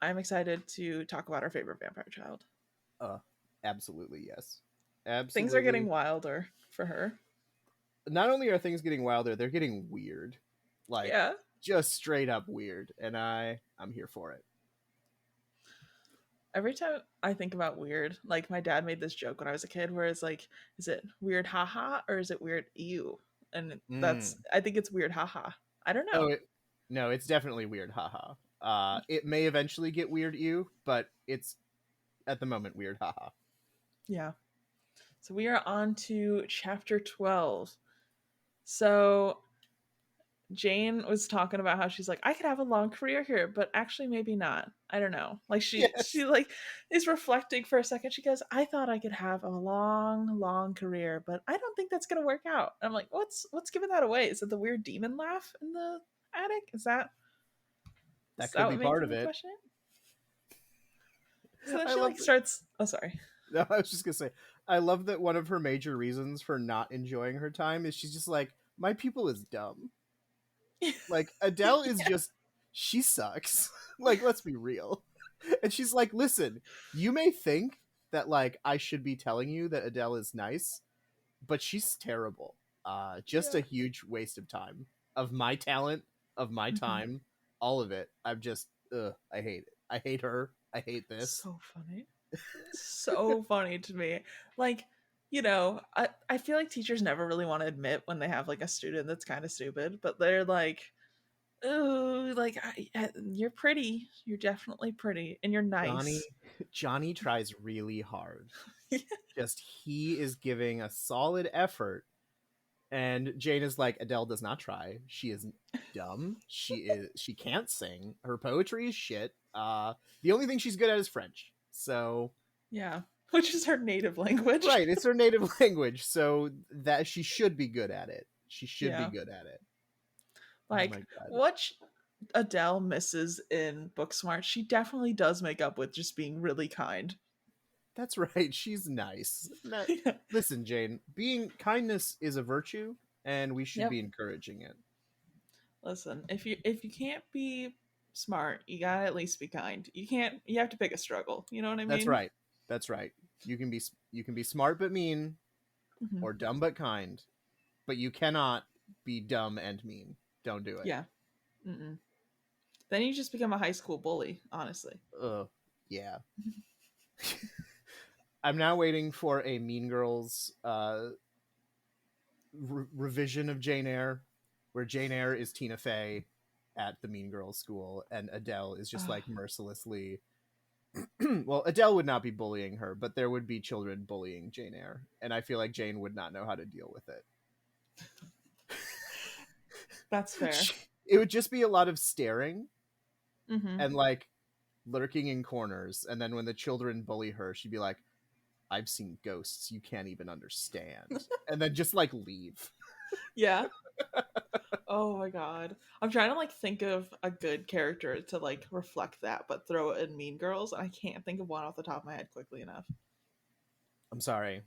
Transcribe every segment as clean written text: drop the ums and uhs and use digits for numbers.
I'm excited to talk about our favorite vampire child. Uh, absolutely, yes. Things are getting Absolutely. wilder for her. Not only are things getting wilder, they're getting weird. Like, Yeah. just straight up weird. And I'm here for it. Every time I think about weird, like my dad made this joke when I was a kid where it's like, is it weird haha or is it weird ew? And Mm. I think it's weird haha. I don't Oh, know. no, it's definitely weird, haha. It may eventually get weird, you, but it's at the moment weird, haha. Yeah. So we are on to chapter 12. So Jane was talking about how she's like, I could have a long career here, but actually maybe not. I don't know. Like she Yes. like is reflecting for a second. She goes, I thought I could have a long, long career, but I don't think that's gonna work out. I'm like, what's giving that away? Is it the weird demon laugh in the attic? Is That that could be what part making of me it. question it? So then I she love like that. starts oh sorry. No, I was just gonna say, I love that one of her major reasons for not enjoying her time is she's just like, my pupil is dumb. Like, Adele is Yeah. just, she sucks. Like, let's be real. And she's like, listen, you may think that, like, I should be telling you that Adele is nice, but she's terrible. Just Yeah. a huge waste of time. Of my talent, of my Mhm. time, all of it. I'm just, I hate it. I hate her. I hate this. So funny. So funny to me. Like, I feel like teachers never really want to admit when they have like a student that's kind of stupid, but they're like, "Oh, like you're pretty. You're definitely pretty, and you're Johnny nice." Johnny tries really hard. Just he is giving a solid effort, and Jane is like, Adele does not try. She is dumb. She can't sing. Her poetry is shit. The only thing she's good at is French. So Yeah, which is her native language. right, it's her native language, so that she should be good at it. She should be Yeah, good at it. Oh my like god. what Adele misses in Booksmart, she definitely does make up with just being really kind. That's right. She's nice. Listen, Jane, being kindness is a virtue and we should Yep. be encouraging it. Listen, if you can't be smart, you gotta at least be kind. You can't. You have to pick a struggle. You know what I That's mean? right. That's right. You can be smart but mean Hmm. or dumb but kind, but you cannot be dumb and mean. Don't do it. Yeah. Mm-mm. Then you just become a high school bully. Honestly. Ugh. Yeah. I'm now waiting for a Mean Girls revision of Jane Eyre, where Jane Eyre is Tina Fey at the Mean Girls school, and Adele is just Ugh. like mercilessly. Well, Adele would not be bullying her, but there would be children bullying Jane Eyre, and I feel like Jane would not know how to deal with it. That's fair. It would just be a lot of staring Mm-hmm. and like lurking in corners, and then when the children bully her, she'd be like, I've seen ghosts you can't even understand, and then just like leave. Yeah. Oh my god. I'm trying to like think of a good character to like reflect that, but throw it in Mean Girls, and I can't think of one off the top of my head quickly enough. I'm sorry.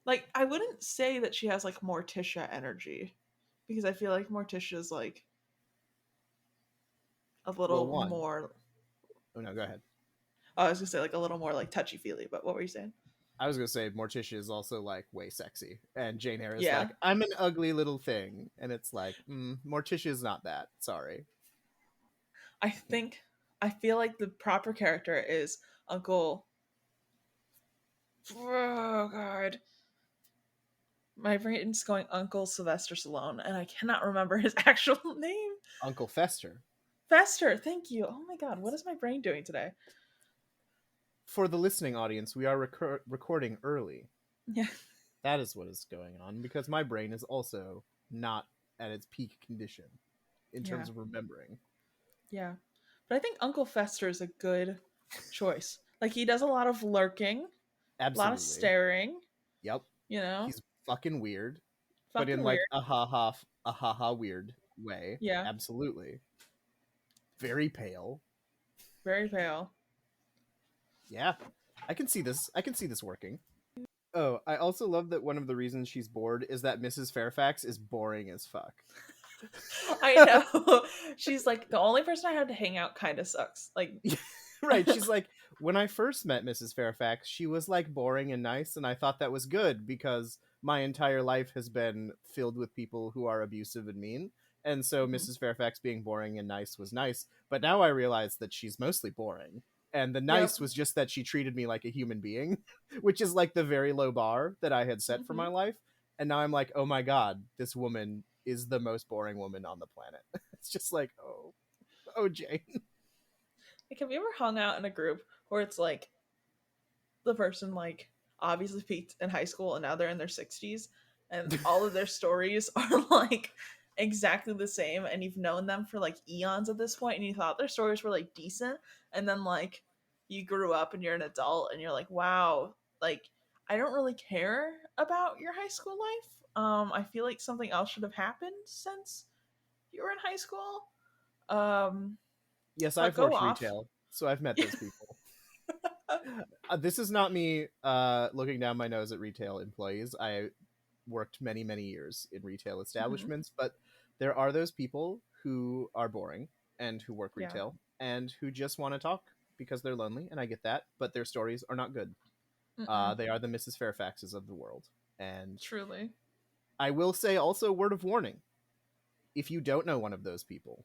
Like, I wouldn't say that she has like Morticia energy, because I feel like Morticia's like a Well, little one. more. Oh no, go ahead. Oh, I was gonna say like a little more like touchy feely, but what were you saying? I was gonna say Morticia is also like way sexy, and Jane Eyre is Yeah, like, I'm an ugly little thing, and it's like, Morticia is not that. Sorry. I think I feel like the proper character is Uncle. Oh God, my brain's going Uncle Sylvester Stallone, and I cannot remember his actual name. Uncle Fester. Fester, thank you. Oh my God, what is my brain doing today? For the listening audience, we are recording early. Yeah, That is what is going on because my brain is also not at its peak condition in yeah, terms of remembering. yeah. But I think Uncle Fester is a good choice. Like he does a lot of lurking, a lot of Absolutely. staring. Yep. You know, He's fucking weird, but in fucking like weird. a haha weird way. Yeah, Absolutely. Very pale. very pale. Yeah. I can see this. I can see this working. Oh, I also love that one of the reasons she's bored is that Mrs. Fairfax is boring as fuck. I know. She's like, the only person I had to hang out kind of sucks. Like, Right. She's like, when I first met Mrs. Fairfax, she was like boring and nice, and I thought that was good because my entire life has been filled with people who are abusive and mean. And so mhm. Mrs. Fairfax being boring and nice was nice. But now I realize that she's mostly boring. And the Yep. nice was just that she treated me like a human being, which is like the very low bar that I had set for my Hmm. life. And now I'm like, oh my God, this woman is the most boring woman on the planet. It's just like, oh, Jane. Like, have you ever hung out in a group where it's like the person like obviously peaked in high school and now they're in their 60s and all of their stories are like exactly the same and you've known them for like eons at this point and you thought their stories were like decent and then like you grew up and you're an adult and you're like wow, like I don't really care about your high school life. I feel like something else should have happened since you were in high school. um Yes, but I've go worked off. retail, so I've met those people. This is not me looking down my nose at retail employees. I worked many, many years in retail Hmm. establishments, but there are those people who are boring and who work Yeah. retail and who just want to talk because they're lonely, and I get that, but their stories are not good. Mm-mm. They are the Mrs. Fairfaxes of the world. And Truly. I will say also, word of warning, if you don't know one of those people,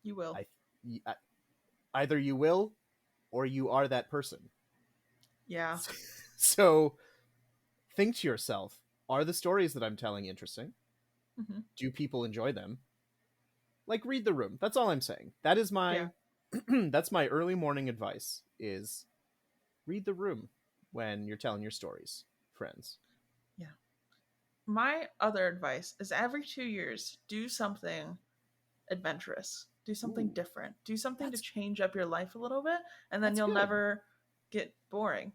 You will. I, I either you will or you are that person. Yeah. So think to yourself, are the stories that I'm telling interesting? Hmm. Do people enjoy them? Like, read the room. That's all I'm saying. That is Yeah. my that's my early morning advice, is read the room when you're telling your stories, friends. Yeah. My other advice is every 2 years, do something adventurous, do something Ooh, different, do something to that's change up your life a little bit, and then that's you'll good. never get boring.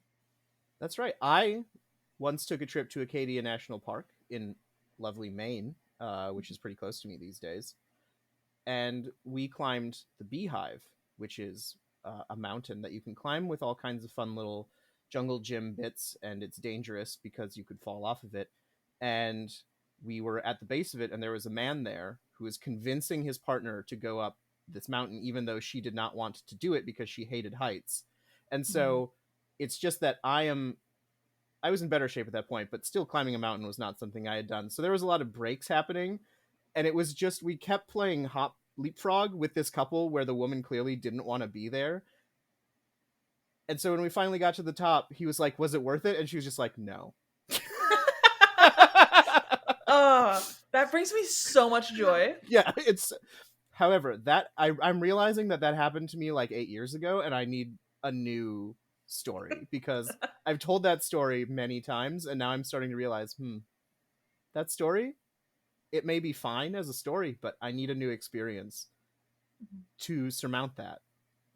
That's right. I once took a trip to Acadia National Park in lovely Maine, which is pretty close to me these days, and we climbed the Beehive, which is a mountain that you can climb with all kinds of fun little jungle gym bits, and it's dangerous because you could fall off of it. And we were at the base of it, and there was a man there who was convincing his partner to go up this mountain, even though she did not want to do it because she hated heights. And Mhm. so it's just that I was in better shape at that point, but still climbing a mountain was not something I had done. So there was a lot of breaks happening, and it was just we kept playing hop leapfrog with this couple where the woman clearly didn't want to be there. And so when we finally got to the top, he was like, "Was it worth it?" And she was just like, "No." Oh, that brings me so much joy. Yeah, it's however, that I'm realizing that that happened to me like 8 years ago, and I need a new story because I've told that story many times, and now I'm starting to realize, that story, it may be fine as a story, but I need a new experience Mhm. to surmount that.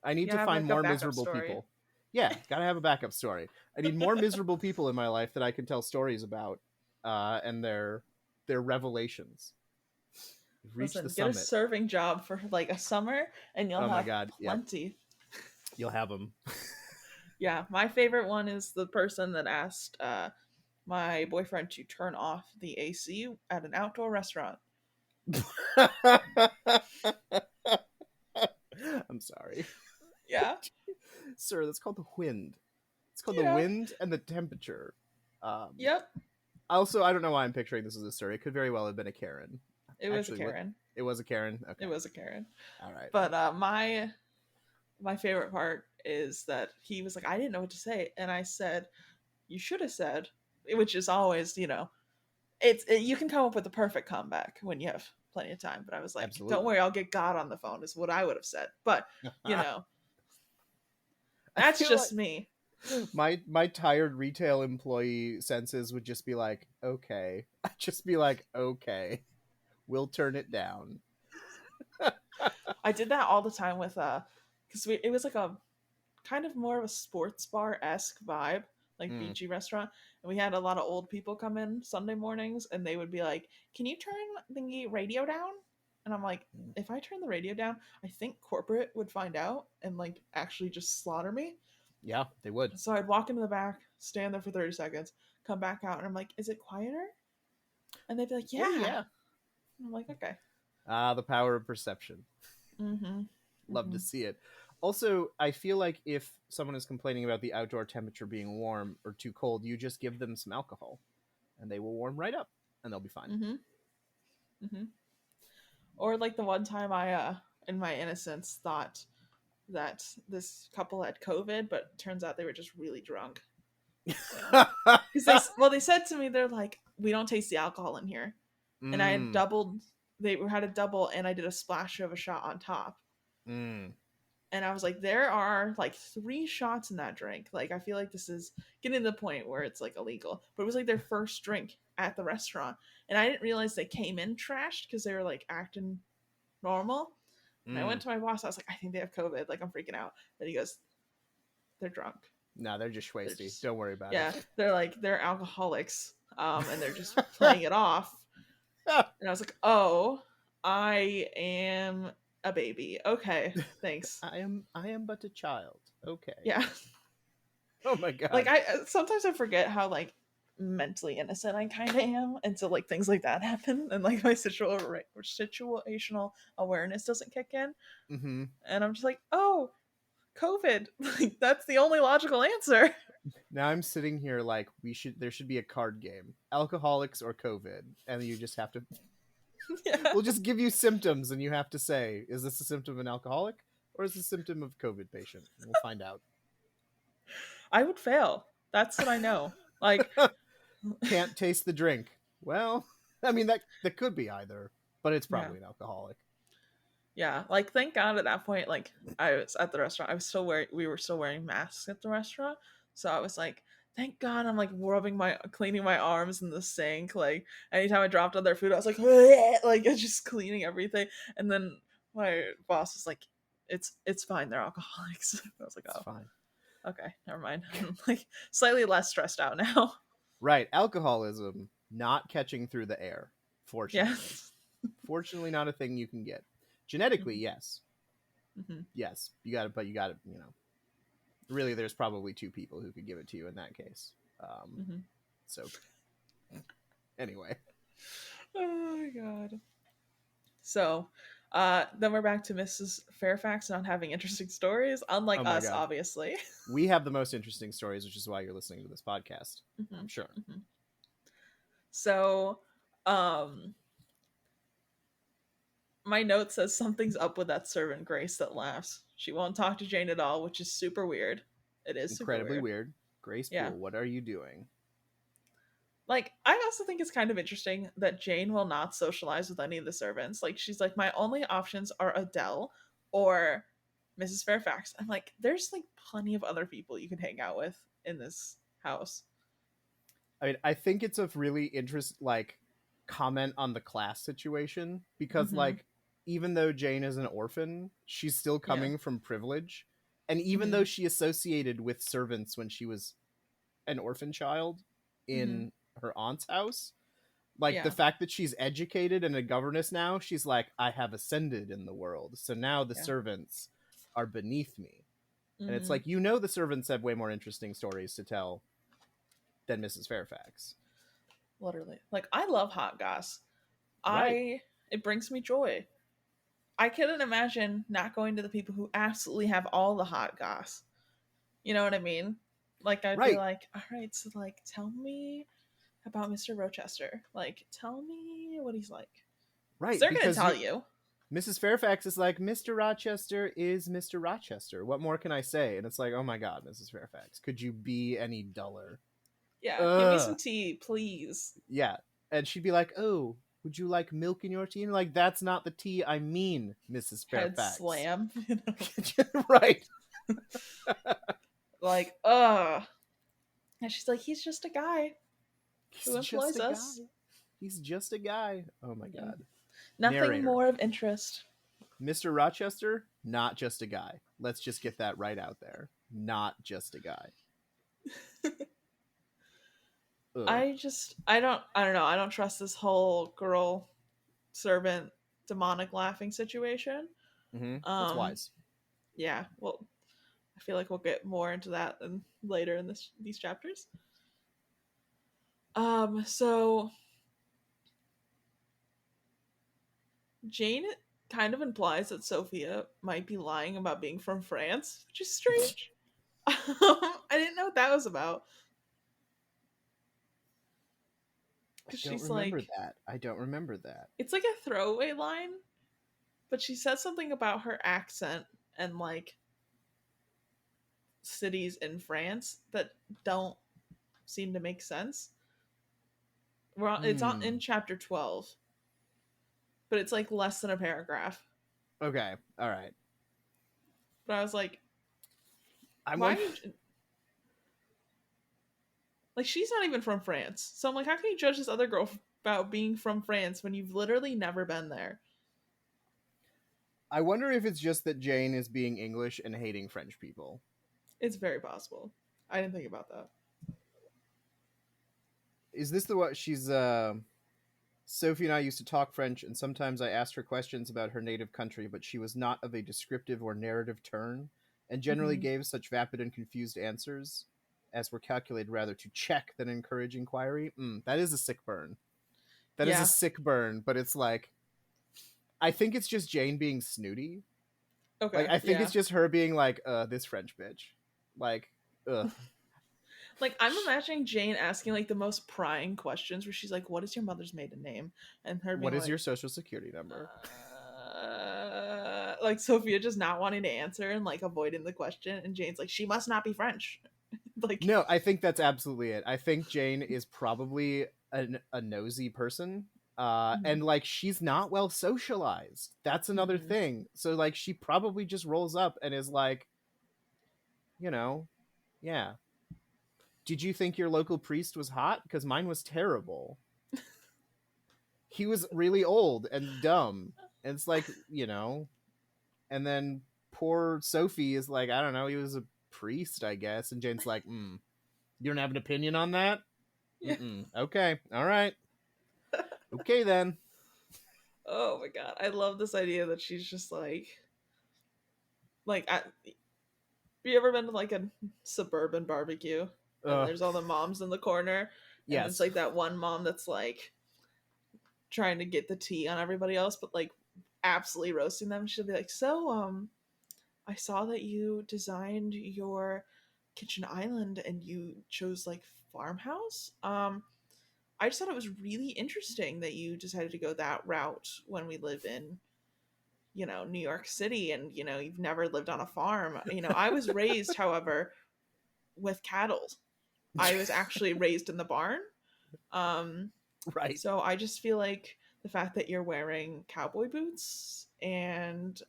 I need You to have find like a more backup miserable story. people. Yeah, gotta have a backup story. I need more miserable people in my life that I can tell stories about, and their revelations. We've reached the Listen, get a summit. serving job for like a summer and you'll Oh my have god, yep, plenty. you'll have them. Yeah, my favorite one is the person that asked my boyfriend to turn off the AC at an outdoor restaurant. I'm sorry, Yeah. sir. That's called the wind. It's called the Yeah. wind and the temperature. Um, Yep. Also, I don't know why I'm picturing this as a sir. It could very well have been a Karen. It was a Actually, what? Karen. It was a Karen. Okay, It was a Karen. all right. But my favorite part is that he was like, I didn't know what to say, and I said, "You should have said," which is always, you can come up with the perfect comeback when you have plenty of time. But I was like, "Don't Absolutely. worry, I'll get God on the phone," is what I would have said. But you I know, that's feel just like me. my tired retail employee senses would just be like, okay. I'd just be like, okay, we'll turn it down. I did that all the time with because it was like a kind of more of a sports bar esque vibe, like Mm, beachy restaurant. And we had a lot of old people come in Sunday mornings, and they would be like, "Can you turn the radio down?" And I'm like, mm. "If I turn the radio down, I think corporate would find out and like actually just slaughter me." Yeah, they would. So I'd walk into the back, stand there for 30 seconds, come back out, and I'm like, "Is it quieter?" And they'd be like, Oh "Yeah." yeah. And I'm like, "Okay." Ah, the power of perception. Mm-hmm. Love Mm-hmm. to see it. Also, I feel like if someone is complaining about the outdoor temperature being warm or too cold, you just give them some alcohol and they will warm right up and they'll be fine. Mm-hmm. Mm-hmm. Or like the one time I, in my innocence, thought that this couple had COVID, but turns out they were just really drunk. So, because they said to me, they're like, we don't taste the alcohol in here, and I had mm, doubled. They had a double, and I did a splash of a shot on top. mm. And I was like, there are like 3 shots in that drink. Like, I feel like this is getting to the point where it's like illegal. But it was like their first drink at the restaurant. And I didn't realize they came in trashed because they were like acting normal. And I went Mm. to my boss. I was like, I think they have COVID. Like, I'm freaking out. But he goes, they're drunk. No, they're just They're schwasty. just, Don't worry about yeah, it. they're alcoholics. And they're just playing it off. And I was like, oh, I am a baby. Okay, thanks. I am but a child. Okay. Yeah. Oh my Like god. I sometimes I forget how like mentally innocent I kind of am, and so like things like that happen, and like my situational awareness doesn't kick in, Mm-hmm. and I'm just like, oh, COVID, like that's the only logical answer. Now I'm sitting here like there should be a card game. Alcoholics or COVID. And you just have to Yeah, we'll just give you symptoms and you have to say, is this a symptom of an alcoholic or is this a symptom of a COVID patient? And we'll find out. I would fail. That's what I know. Like, Can't taste the drink. Well, I mean that could be either, but it's yeah, probably an alcoholic. yeah. Like, thank God at that point, like I was at the restaurant. I was still wearing. We were still wearing masks at the restaurant, so I was like, thank God I'm like cleaning my arms in the sink. Like anytime I dropped other food, I was like, like just cleaning everything. And then my boss was like, it's fine. They're alcoholics. I was like, It's oh, fine. okay, never mind. I'm like slightly less stressed out now. Right, alcoholism not catching through the air, Yeah. fortunately. Fortunately not a thing you can get. Genetically, yes. Mm-hmm. Yes, you got to, really there's probably 2 people who could give it to you in that case. Mm-hmm. So anyway, Oh my god. So, then we're back to Mrs. Fairfax not having interesting stories, unlike oh my us, god, obviously. we have the most interesting stories, which is why you're listening to this podcast. Mm-hmm. I'm sure. Mm-hmm. So, um, my note says something's up with that servant Grace that laughs. She won't talk to Jane at all, which is super weird. It is super Incredibly weird. weird. Grace Yeah. Poole, what are you doing? Like, I also think it's kind of interesting that Jane will not socialize with any of the servants. Like, she's like, my only options are Adele or Mrs. Fairfax. I'm like, there's like plenty of other people you can hang out with in this house. I mean, I think it's a really comment on the class situation because Mm-hmm. even though Jane is an orphan, she's still Yeah. coming from privilege. And even Mm-hmm. though she associated with servants when she was an orphan child Mm-hmm. in her aunt's house, like the Yeah. fact that she's educated and a governess now, she's like, I have ascended in the world. So now the Yeah. servants are beneath me. And it's Mm-hmm. like, the servants have way more interesting stories to tell than Mrs. Fairfax. Literally. Like, I love hot goss. Right. It brings me joy. I couldn't imagine not going to the people who absolutely have all the hot goss. You know what I mean? Like, I'd be Right. like, all right, so like tell me about Mr. Rochester. Like, tell me what he's like. Right. They're gonna Because tell you. Mrs. Fairfax is like, Mr. Rochester is Mr. Rochester. What more can I say? And it's like, oh my God, Mrs. Fairfax, could you be any duller? Yeah, give me some Ugh. tea, please. Yeah. And she'd be like, oh, would you like milk in your tea? And like, that's not the tea I mean, Mrs. Head Fairfax. slam. Right. Like, ugh. And she's like, he's just a guy who He's just employs a us. guy. He's just a guy. Oh my God. Nothing Narrator. more of interest. Mr. Rochester, not just a guy. Let's just get that right out there. Not just a guy. I don't know. I don't trust this whole girl servant demonic laughing situation. That's wise. Yeah, well, I feel like we'll get more into that later in these chapters. So Jane kind of implies that Sophia might be lying about being from France, which is strange. I didn't know what that was about. I Because don't she's remember like, that. I don't remember that. it's like a throwaway line, but she says something about her accent and like cities in France that don't seem to make sense. It's on in Hmm. chapter 12, but it's like less than a paragraph. Okay. All right. But I was like, I'm why are like, you like she's not even from France. So I'm like, how can you judge this other girl about being from France when you've literally never been there? I wonder if it's just that Jane is being English and hating French people. It's very possible. I didn't think about that. Is this the what she's? Sophie and I used to talk French, and sometimes I asked her questions about her native country, but she was not of a descriptive or narrative turn, and generally Mm-hmm. gave such vapid and confused answers as were calculated rather to check than encourage inquiry. That is a sick burn. That is a Yeah. sick burn, but it's like, I think it's just Jane being snooty. Like, Okay. I think Yeah. it's just her being like, this French bitch. Like, ugh. Like I'm imagining Jane asking like the most prying questions where she's like, "What is your mother's maiden name?" And her What being is your like, social security number? like Sophia just not wanting to answer and like avoiding the question, and Jane's like, "She must not be French." Like, No, I think that's absolutely it. I think Jane is probably a nosy person. mm-hmm. And like she's not well socialized. That's another Mm-hmm. thing. So like she probably just rolls up and is like, you know, yeah. Did you think your local priest was hot? Because mine was terrible. He was really old and dumb. And it's like, and then poor Sophie is like, I don't know, he was a priest, I guess. And Jane's like, you don't have an opinion on that? Yeah. Okay. All right. Okay then. Oh my god, I love this idea that she's just like, have you ever been to like a suburban barbecue and Uh there's all the moms in the corner, and it's yes. like that one mom that's like trying to get the tea on everybody else, but like absolutely roasting them. She'll be like, "So, I saw that you designed your kitchen island and you chose like farmhouse. I just thought it was really interesting that you decided to go that route when we live in, New York City, and you've never lived on a farm. I was raised, however, with cattle. I was actually raised in the barn. Um, Right. so I just feel like the fact that you're wearing cowboy boots and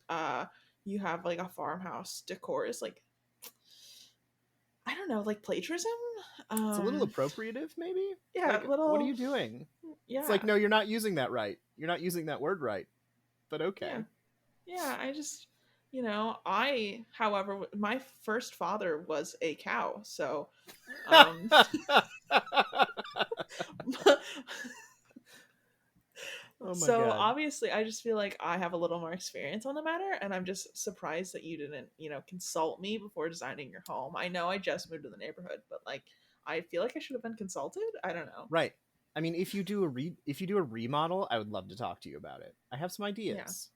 you have like a farmhouse decor is like, I don't know, like plagiarism. It's a little Um, appropriative, maybe? yeah, Like, what are little, you doing? It's yeah, like, no, you're not using that right. You're not using that word right. But yeah, okay. yeah. I just, however, my first father was a cow, so um, Oh my so god. obviously I just feel like I have a little more experience on the matter, and I'm just surprised that you didn't, consult me before designing your home. I know I just moved to the neighborhood, but like I feel like I should have been consulted. I don't know. Right. I mean, if you do a remodel, I would love to talk to you about it. I have some Yeah. ideas.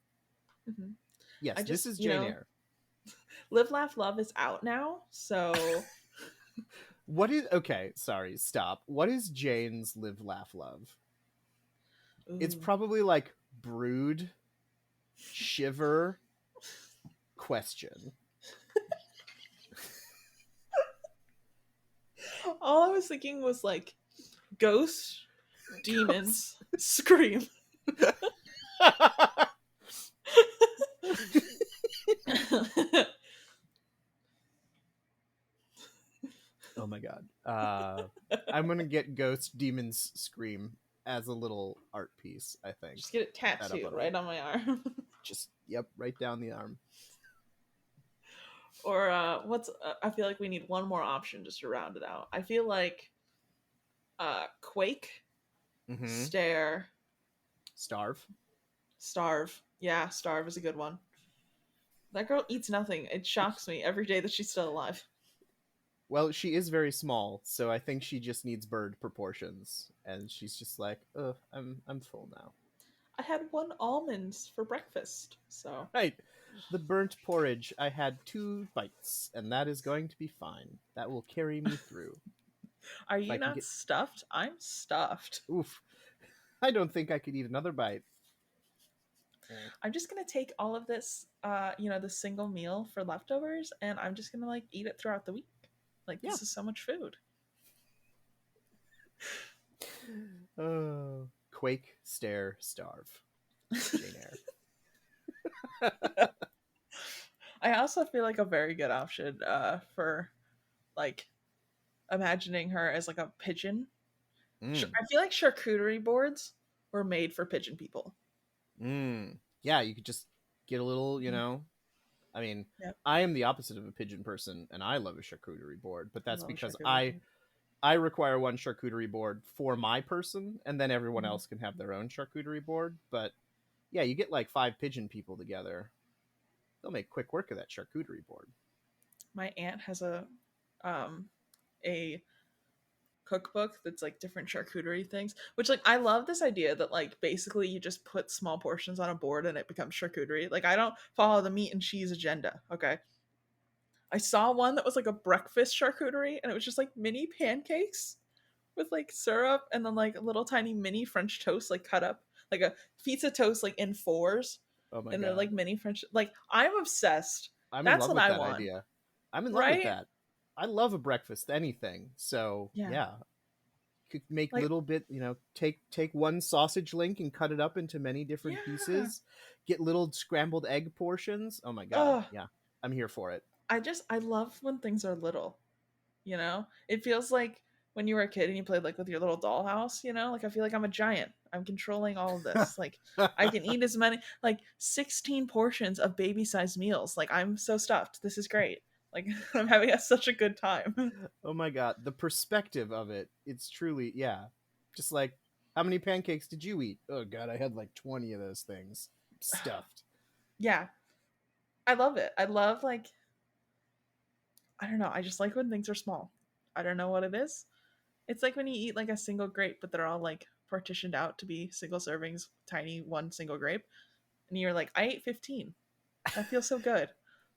hmm Yes, I this just, is Jane Eyre. Live Laugh Love is out now, so What is okay, sorry, stop. What is Jane's Live Laugh Love? It's ooh. probably like brood, shiver, question. All I was thinking was like ghosts, demons, scream. Oh my god. I'm gonna get Ghost Demons Scream as a little art piece, I think. Just get it Put that up tattooed on a right wall. on my arm. Just, yep, right down the arm. Or I feel like we need one more option just to round it out. I feel like Quake, Mm-hmm. Stare, Starve. Starve. Yeah, Starve is a good one. That girl eats nothing. It shocks me every day that she's still alive. Well, she is very small, so I think she just needs bird proportions. And she's just like, ugh, I'm full now. I had one almonds for breakfast. So, Right. The burnt porridge, I had 2 bites, and that is going to be fine. That will carry me through. are If I you can not get. stuffed? I'm stuffed. Oof. I don't think I could eat another bite. Mm. I'm just gonna take all of this, the single meal for leftovers, and I'm just gonna like eat it throughout the week. Like Yeah. this is so much food. Quake, stare, starve. Jane Eyre. I also feel like a very good option for like imagining her as like a pigeon. Mm. I feel like charcuterie boards were made for pigeon people. Mm. Yeah, you could just get a little, I mean, Yep, I am the opposite of a pigeon person, and I love a charcuterie board, but I that's love a because charcuterie I board. I require one charcuterie board for my person, and then everyone Mhm. else can have their own charcuterie board. But yeah, you get like 5 pigeon people together, they'll make quick work of that charcuterie board. My aunt has um a cookbook that's like different charcuterie things, which like I love this idea that like basically you just put small portions on a board and it becomes charcuterie. Like I don't follow the meat and cheese agenda, okay? I saw one that was like a breakfast charcuterie and it was just like mini pancakes with like syrup and then like little tiny mini French toast like cut up like a pizza toast like in fours Oh my and they're god, like mini French. Like I'm obsessed. I'm in That's love what with I that want, idea. I'm in love with right? that. I love a breakfast anything. So Yeah. yeah, could make Like little bit, take one sausage link and cut it up into many different yeah. pieces. Get little scrambled egg portions. Oh my god, Oh, yeah, I'm here for it. I love when things are little. It feels like when you were a kid and you played like with your little dollhouse. Like I feel like I'm a giant. I'm controlling all of this. Like I can eat as many like 16 portions of baby sized meals. Like I'm so stuffed. This is great. Like I'm having such a good time. Oh my god, the perspective of it, it's truly, yeah. Just like, how many pancakes did you eat? Oh god, I had like 20 of those things. Stuffed. Yeah, I love it. I love like I don't know. I just like when things are small. I don't know what it is. It's like when you eat like a single grape, but they're all like partitioned out to be single servings, tiny one single grape, and you're like, I ate 15. That feels so good.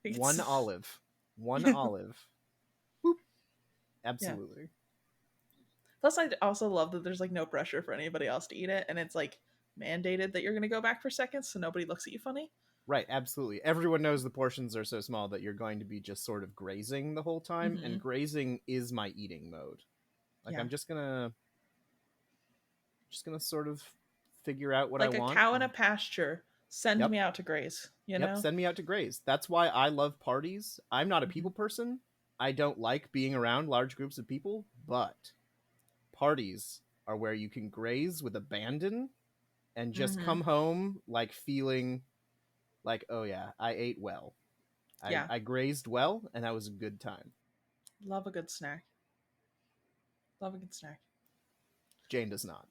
Like One it's olive. One olive. Boop. yeah. Absolutely. Plus, I also love that there's like no pressure for anybody else to eat it, and it's like mandated that you're gonna go back for seconds, so nobody looks at you funny. Right, absolutely. Everyone knows the portions are so small that you're going to be just sort of grazing the whole time, Hmm. and grazing is my eating mode. Like Yeah, I'm just gonna sort of figure out what I like a want. cow in a pasture. Send Yep. me out to graze. You Yep, know. send me out to graze. That's why I love parties. I'm not a Hmm. people person. I don't like being around large groups of people, but parties are where you can graze with abandon and just Hmm. come home like feeling like, oh yeah, I ate well. I, Yeah, I grazed well, and that was a good time. love a good snack. Love a good snack. Jane does not.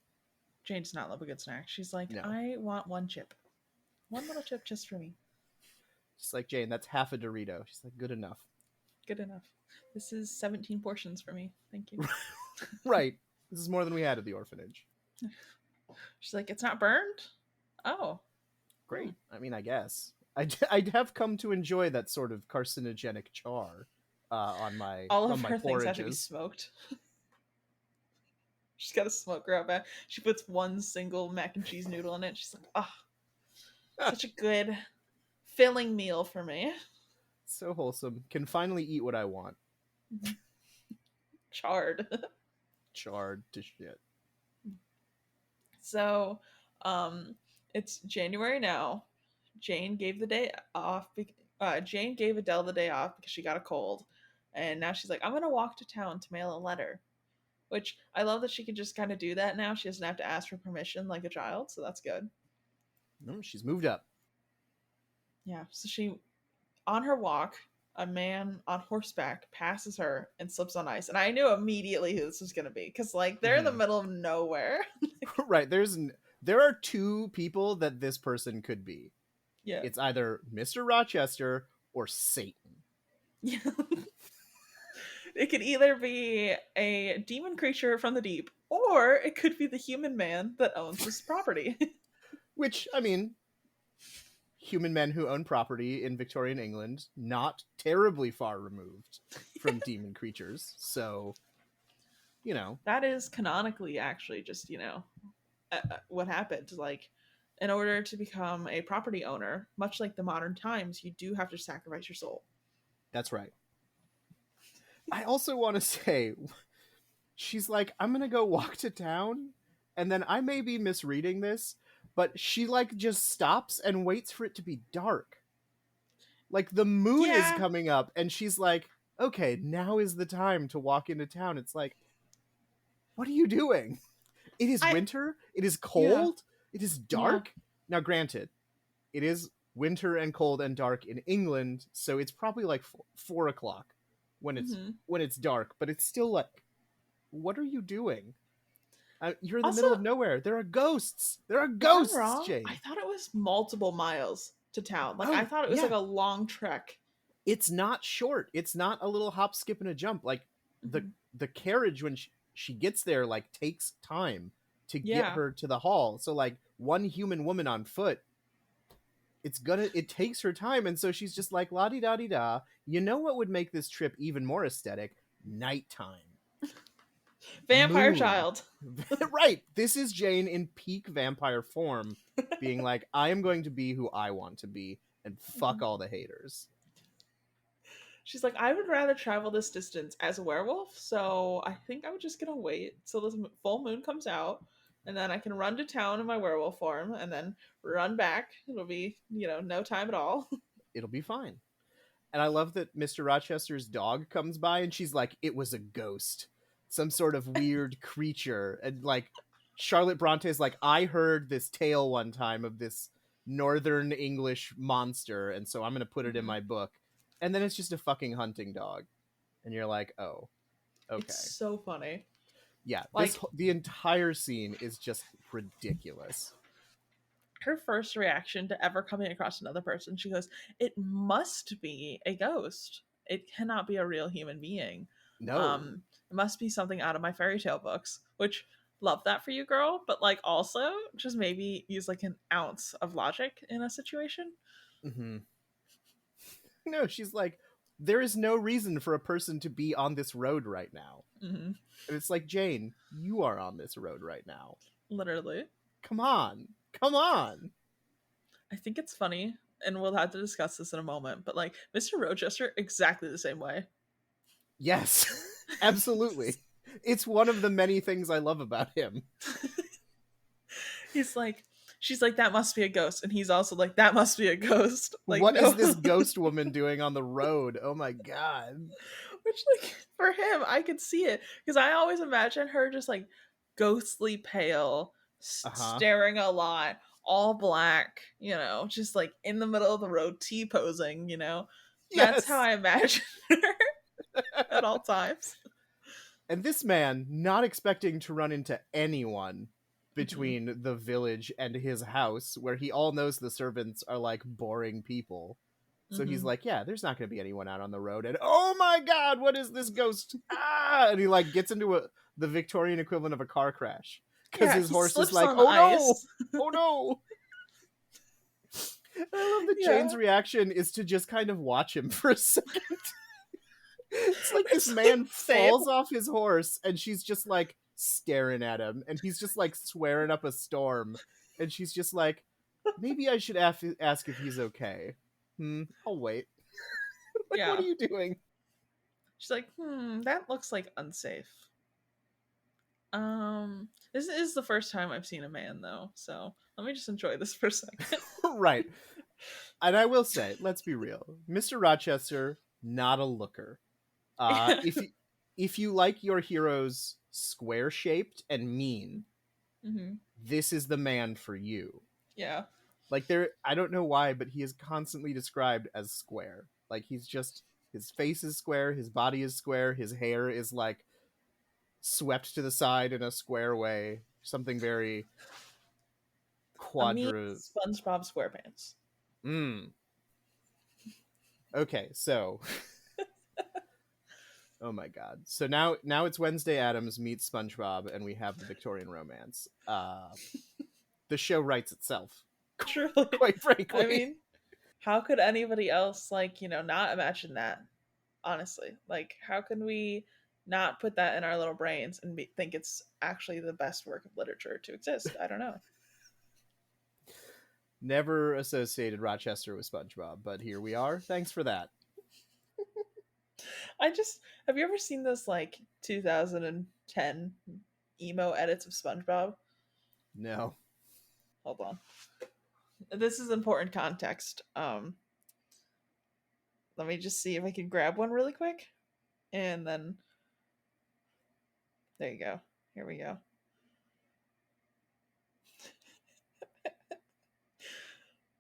Jane does not love a good snack. She's like, No. I want one chip, one little chip just for me. Just like Jane, that's half a Dorito. She's like, good enough. Good enough. This is 17 portions for me. Thank you. Right. This is more than we had at the orphanage. She's like, it's not burned. Oh, hmm. Great. I mean, I guess. I'd have come to enjoy that sort of carcinogenic char on my All on of my her things have to be porridges. smoked. She's got a smoker out back. She puts one single mac and cheese noodle in it. She's like, oh, such a good filling meal for me. So wholesome. Can finally eat what I want. Charred. Charred to shit. So, um, it's January now. Jane gave the day off. Jane gave Adele the day off because she got a cold, and now she's like, I'm gonna walk to town to mail a letter. Which I love that she can just kind of do that now. She doesn't have to ask for permission like a child, so that's good. No, she's moved up. Yeah. So she, on her walk, a man on horseback passes her and slips on ice, and I knew immediately who this was gonna be because like they're in the Mhm. middle of nowhere. Right. There are 2 people that this person could be. Yeah. It's either Mr. Rochester or Satan. Yeah. It could either be a demon creature from the deep, or it could be the human man that owns this property. Which, I mean, human men who own property in Victorian England, not terribly far removed from demon creatures. So, you know, That is canonically actually just, what happened. Like, in order to become a property owner, much like the modern times, you do have to sacrifice your soul. that's right. I also want to say, she's like, I'm going to go walk to town. And then I may be misreading this, but she like just stops and waits for it to be dark. Like the moon is Yeah, coming up and she's like, okay, now is the time to walk into town. It's like, what are you doing? It is I winter. It is yeah cold. It is yeah. dark. Now, granted, it is winter and cold and dark in England, so it's probably like 4 o'clock when Hmm. it's dark. But it's still like, what are you doing? You're in the Also, middle of nowhere. There are ghosts. There are if I'm ghosts, wrong, I Jane. thought it was multiple miles to town. Like, I Oh thought it was like yeah, a long trek. it's not short. It's not a little hop, skip, and a jump. Like the Hmm. the carriage when she gets there like takes time to get Yeah. her to the hall. So like one human woman on foot, it takes her time, and so she's just like la di da di da. You know what would make this trip even more aesthetic? Nighttime. Vampire Moon. child. Right. This is Jane in peak vampire form, being like, I am going to be who I want to be, and fuck Mhm. all the haters. She's like, I would rather travel this distance as a werewolf, so I think I'm just gonna wait till the full moon comes out, and then I can run to town in my werewolf form, and then run back. It'll be, no time at all. It'll be fine. And I love that Mr. Rochester's dog comes by and she's like, it was a ghost. Some sort of weird creature. And like Charlotte Bronte's like, I heard this tale one time of this northern English monster, and so I'm gonna put it in Mhm. my book. And then it's just a fucking hunting dog. And you're like, oh, It's okay. so funny. Yeah, Like, the entire scene is just ridiculous. her first reaction to ever coming across another person, she goes, "It must be a ghost. It cannot be a real human being. No. It must be something out of my fairy tale books." Which, love that for you, girl. But like, also just maybe use like an ounce of logic in a situation. Hmm. No, she's like, there is no reason for a person to be on this road right now. Hmm. And it's like, Jane, you are on this road right now. Literally, Come on. Come on. I think it's funny, and we'll have to discuss this in a moment. But like, Mr. Rochester, exactly the same way. Yes, absolutely. It's one of the many things I love about him. He's like, she's like, that must be a ghost, and he's also like, that must be a ghost. Like, What no. is this ghost woman doing on the road? Oh my god. Which, like, for him, I could see it because I always imagine her just like ghostly pale, Uh-huh. staring a lot, all black, just like in the middle of the road, T posing. That's how Yes. I imagine her at all times. And this man, not expecting to run into anyone Hmm. between the village and his house, where he all knows the servants are like boring people. So he's Hmm. like, yeah, there's not going to be anyone out on the road. And oh my god, what is this ghost? Ah! And he like gets into the Victorian equivalent of a car crash because Yeah, his he horse is slips like, on the oh no, ice. oh no. And I love that Jane's Yeah. reaction is to just kind of watch him for a second. It's like this It's man insane. falls off his horse and she's just like staring at him and he's just like swearing up a storm and she's just like, maybe I should ask if he's okay. I'll wait. Like, what are Yeah. you doing? She's like, that looks like unsafe. This is the first time I've seen a man though, so let me just enjoy this for a second. Right. And I will say, let's be real. Mr. Rochester, not a looker. Yeah. If you like your heroes square shaped and mean, Hmm. this is the man for you. Yeah. Like I don't know why, but he is constantly described as square. Like he's just his face is square, his body is square, his hair is like swept to the side in a square way. Something very A mean quadra. SpongeBob SquarePants. Mm. Okay, so oh my god. So now it's Wednesday Addams meets SpongeBob, and we have the Victorian romance. the show writes itself. Truly. Quite I frankly. mean, how could anybody else, like, not imagine that? Honestly, like, how can we not put that in our little brains and think it's actually the best work of literature to exist? I don't know. Never associated Rochester with SpongeBob, but here we are. Thanks for that. I just have you ever seen those like 2010 emo edits of SpongeBob? No. Hold on. This is important context. Let me just see if I can grab one really quick. And then there you go. Here we go.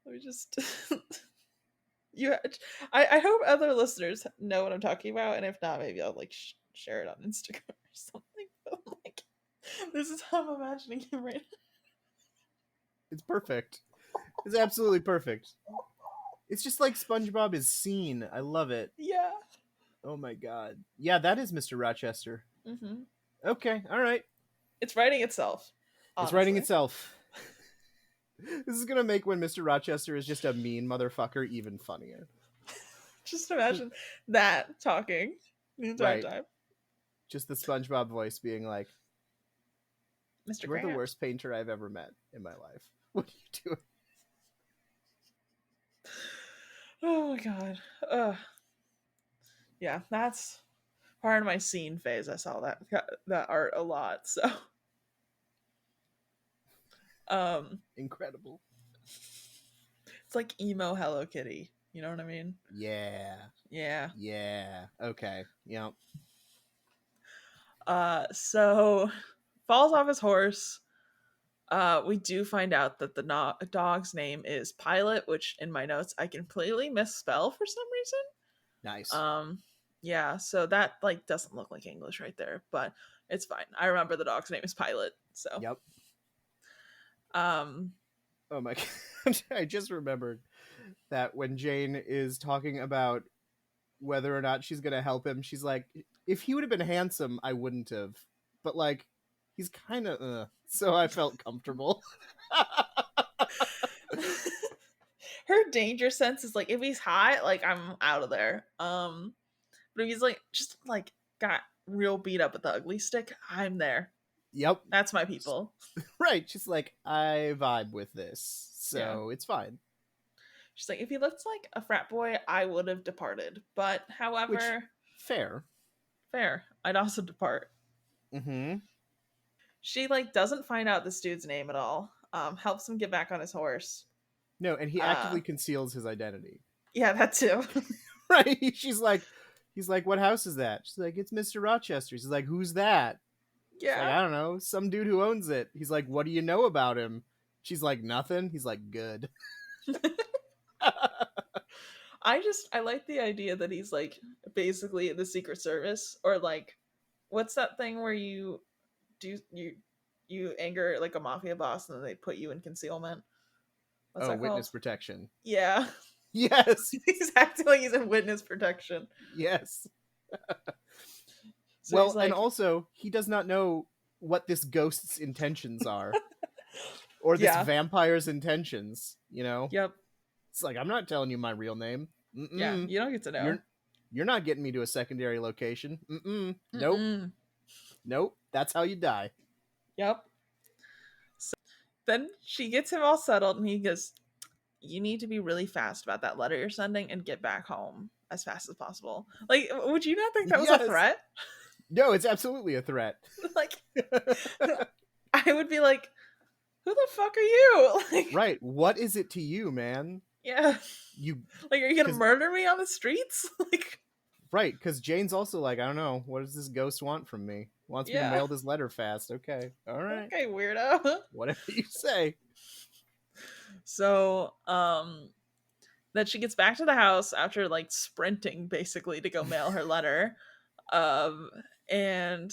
Let me just you I hope other listeners know what I'm talking about, and if not, maybe I'll like share it on Instagram or something. But like, this is how I'm imagining him right now. It's perfect. It's absolutely perfect. It's just like SpongeBob is seen. I love it. Yeah. Oh my god. Yeah, that is Mr. Rochester. Mm-hmm. Okay, all right. It's writing itself. It's writing Honestly. itself. This is gonna make when Mr. Rochester is just a mean motherfucker even funnier. Just imagine that talking the entire Right. time. Just the SpongeBob voice being like, Mr. "You're the Krabs. worst painter I've ever met in my life. What are you doing?" Oh my god. Yeah, that's part of my scene phase. I saw that art a lot. So Incredible. it's like emo Hello Kitty. You know what I mean? Yeah. Yeah. Yeah. Okay. Yep. So falls off his horse. We do find out that the dog's name is Pilot, which in my notes I completely misspell for some reason. Nice. Yeah, so that like doesn't look like English right there, but it's fine. I remember the dog's name is Pilot. So Yep. um Oh my god. I just remembered that when Jane is talking about whether or not she's gonna help him, she's like, if he would have been handsome, I wouldn't have. But like, he's kind of so I felt comfortable. her danger sense is like if he's hot, like I'm out of there. But if he's like just like got real beat up with the ugly stick, I'm there. Yep. That's my people. Right. She's like, I vibe with this, Yeah. so it's fine. She's like, if he looked like a frat boy, I would have departed. But however, Which, fair. fair, I'd also depart. Mm-hmm. She like doesn't find out this dude's name at all. Helps him get back on his horse. No, and he actively conceals his identity. Yeah, that too. Right. He's like, what house is that? She's like, it's Mr. Rochester. She's like, who's that? She's like, Yeah. I don't know, some dude who owns it. He's like, what do you know about him? She's like, nothing. He's like, good. I like the idea that he's like basically the Secret Service, or like what's that thing where you do you anger like a mafia boss and then they put you in concealment. What's that Witness called? protection. Yeah. Yes. He's acting like he's in witness protection. Yes. So well, he's like, and also he does not know what this ghost's intentions are. Or this yeah. vampire's intentions, Yep. It's like, I'm not telling you my real name. Yeah, you don't get to know. You're not getting me to a secondary location. Nope. Mm-mm. Nope. That's how you die. Yep. So then she gets him all settled and he goes, you need to be really fast about that letter you're sending and get back home as fast as possible. Like, would you not think that was a threat? No, it's absolutely a threat. Like, I would be like, who the fuck are you? Like, right. What is it to you, man? Yeah. You like, are you gonna murder me on the streets? Like, right, because Jane's also like, I don't know, what does this ghost want from me? Wants me to mail this letter fast. Okay. All right. Okay, weirdo. Whatever you say. So, then she gets back to the house after like sprinting basically to go mail her letter. And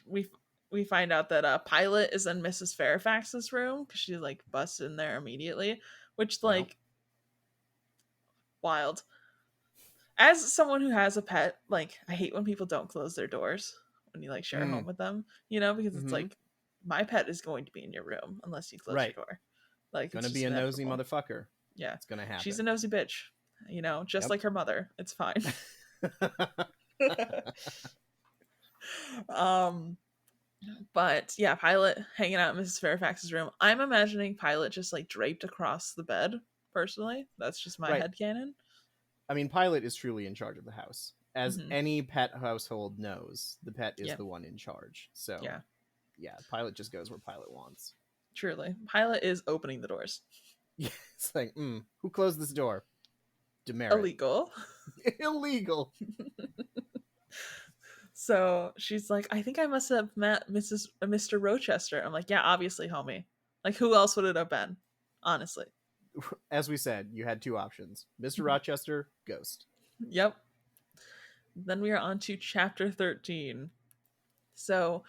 we find out that Pilot is in Mrs. Fairfax's room because she like busts in there immediately, which like wild. As someone who has a pet, like I hate when people don't close their doors when you like share a home with them, because it's like my pet is going to be in your room unless you close your Right. door. Like, it's Gonna just be a nosy inevitable. motherfucker. Yeah. It's gonna She's a happen. nosy bitch, you know, just Yep. like her mother. It's fine. um, but yeah, Pilot hanging out in Mrs. Fairfax's room. I'm imagining Pilot just like draped across the bed, personally. That's just my Right. headcanon. I mean, Pilot is truly in charge of the house. As Mm-hmm. any pet household knows, the pet is Yeah. the one in charge. So, Yeah, yeah, Pilot just goes where Pilot wants. truly. Pilot is opening the doors. It's like, who closed this door? Demerit. Illegal. Illegal. So she's like, I think I must have met Mr. Rochester. I'm like, yeah, obviously, homie. Like, who else would it have been? Honestly. As we said, you had two options: Mr. Rochester, Ghost. Yep. Then we are on to chapter 13. So,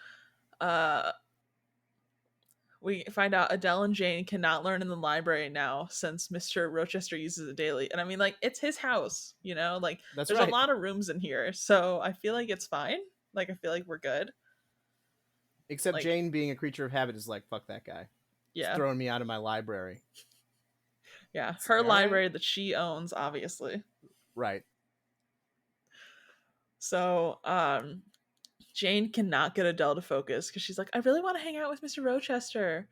we find out Adele and Jane cannot learn in the library now since Mr. Rochester uses it daily. And I mean, like, it's his house, you know? Like, That's there's right. a lot of rooms in here. So I feel like it's fine. Like, I feel like we're good. Except Like, Jane, being a creature of habit, is like, fuck that guy. He's yeah. throwing me out of my library. Yeah. It's Her like, all right. library that she owns, obviously. Right. So, Jane cannot get Adele to focus because she's like, I really want to hang out with Mr. Rochester.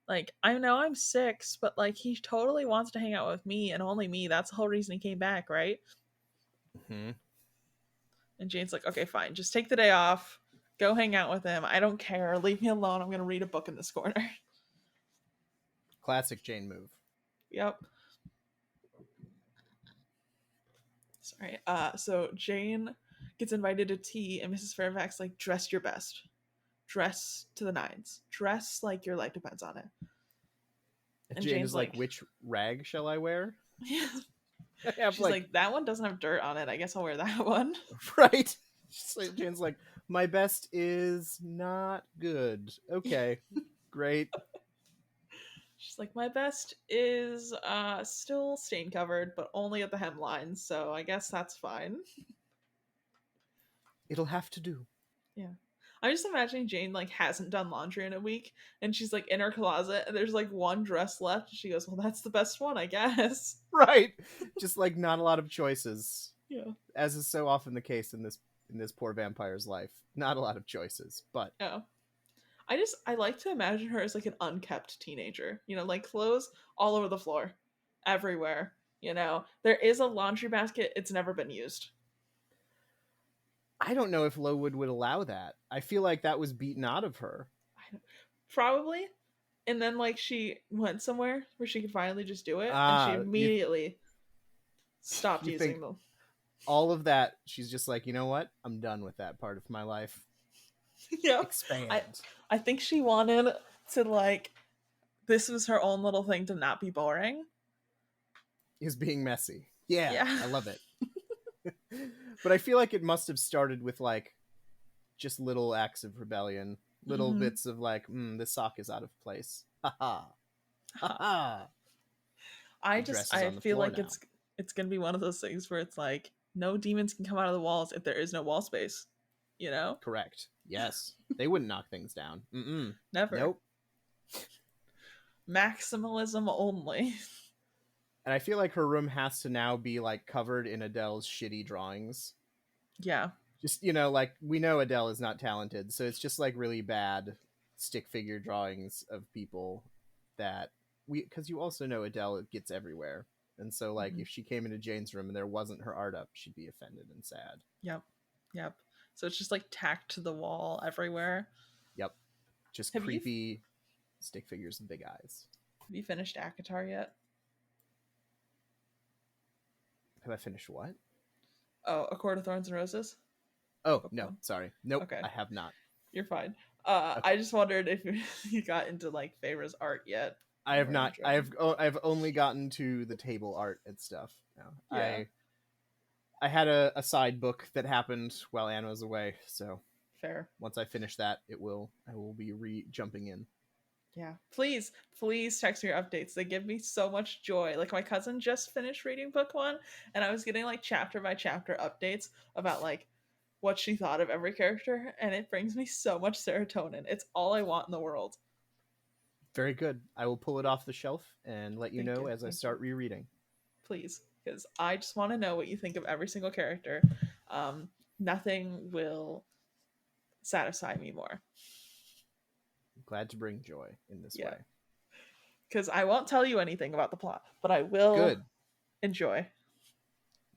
Like, I know I'm 6, but like, he totally wants to hang out with me and only me. That's the whole reason he came back, right? Mm-hmm. And Jane's like, okay, fine. Just take the day off. Go hang out with him. I don't care. Leave me alone. I'm going to read a book in this corner. Classic Jane move. Yep. Sorry. So Jane gets invited to tea, and Mrs. Fairfax like, dress your best. Dress to the nines. Dress like your life depends on it. And Jane Jane's is like, which rag shall I wear? She's like, that one doesn't have dirt on it. I guess I'll wear that one. Right. Jane's like, my best is not good. Okay, great. She's like, my best is still stain covered, but only at the hemline, so I guess that's fine. It'll have to do. Yeah. I'm just imagining Jane like hasn't done laundry in a week, and she's like in her closet, and there's like one dress left. And she goes, "Well, that's the best one, I guess." Right. Just like not a lot of choices. Yeah. As is so often the case in this poor vampire's life. Not a lot of choices, but Yeah. I like to imagine her as like an unkept teenager. You know, like clothes all over the floor, everywhere. You know, there is a laundry basket. It's never been used. I don't know if Lowood would allow that. I feel like that was beaten out of her. Probably. And then like she went somewhere where she could finally just do it, and she immediately stopped using them. All of that, she's just like, you know what? I'm done with that part of my life. Yeah. Expand. I think she wanted to like, this was her own little thing to not be boring. Is being messy. Yeah. I love it. But I feel like it must have started with like just little acts of rebellion, little bits of like, this sock is out of place. Ha ha. Ha ha. I feel like now. It's gonna be one of those things where it's like no demons can come out of the walls if there is no wall space. You know? Correct. Yes. They wouldn't knock things down. Never. Nope. Maximalism only. And I feel like her room has to now be like covered in Adele's shitty drawings. Yeah. Just, you know, like we know Adele is not talented, so it's just like really bad stick figure drawings of people that because you also know Adele gets everywhere. And so like if she came into Jane's room and there wasn't her art up, she'd be offended and sad. Yep. So it's just like tacked to the wall everywhere. Yep. Just creepy stick figures with big eyes. Have you finished ACOTAR yet? Have I finished what? Oh, A Court of Thorns and Roses? Oh, no. Sorry. Nope. Okay. I have not. You're fine. Okay. I just wondered if you got into like Feyre's art yet. I have not. I've only gotten to the table art and stuff now. Yeah. I had a side book that happened while Anna was away, so fair. Once I finish that, I will be jumping in. Yeah. Please text me your updates. They give me so much joy. Like my cousin just finished reading book 1, and I was getting like chapter by chapter updates about like what she thought of every character, and it brings me so much serotonin. It's all I want in the world. Very good. I will pull it off the shelf and let you Thank know you. as I Thank start you. rereading. Please, because I just want to know what you think of every single character. Nothing will satisfy me more. Glad to bring joy in this Yeah, way. because I won't tell you anything about the plot, but I will Good. enjoy.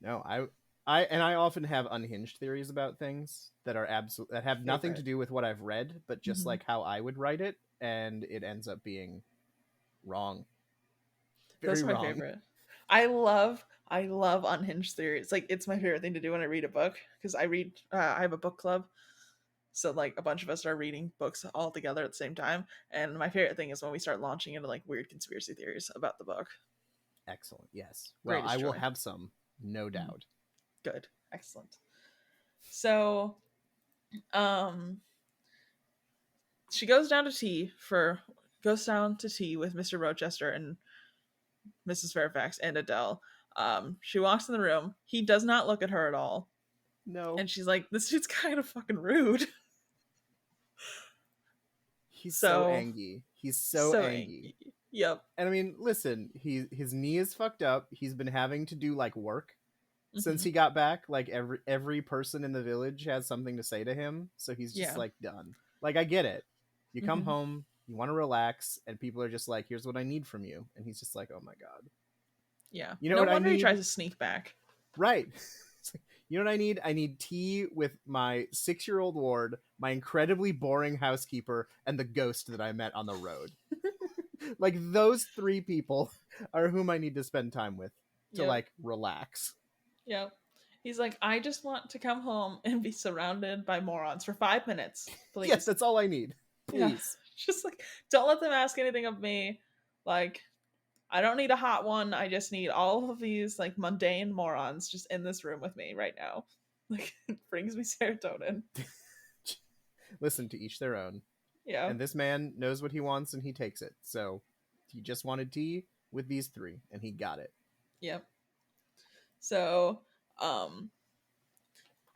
No, I often have unhinged theories about things that are that have nothing to Favorite. do with what I've read, but just Mm-hmm. like how I would write it, and it ends up being wrong. Those Very are my wrong. favorite. I love unhinged theories. Like it's my favorite thing to do when I read a book because I read. I have a book club, so like a bunch of us are reading books all together at the same time. And my favorite thing is when we start launching into like weird conspiracy theories about the book. Excellent. Yes. Well, I Greatest will joy. have some, no Mhm. doubt. Good, excellent. So, um, she goes down to tea with Mr. Rochester and Mrs. Fairfax and Adele. She walks in the room. He does not look at her at all. No. And she's like, this dude's kind of fucking rude. He's so So, angry. He's so so angry. angry. Yep. And I mean, listen, his knee is fucked up. He's been having to do like work since Mm-hmm. he got back. Like every person in the village has something to say to him, so he's just Yeah. like done. Like I get it. You come Mm-hmm. home, you want to relax, and people are just like, "Here's what I need from you," and he's just like, "Oh my god." Yeah. You know No what I wonder he need? tries to sneak back. Right. You know what I need? I need tea with my 6-year-old ward, my incredibly boring housekeeper, and the ghost that I met on the road. Like those three people are whom I need to spend time with to Yep. like relax. Yep. He's like, I just want to come home and be surrounded by morons for 5 minutes, Yes, please. that's all I need. Yeah. Please. Just like, don't let them ask anything of me. Like, I don't need a hot one. I just need all of these like mundane morons just in this room with me right now. Like, it brings me serotonin. Listen, to each their own. Yeah. And this man knows what he wants and he takes it. So he just wanted tea with these three and he got it. Yep. So, um,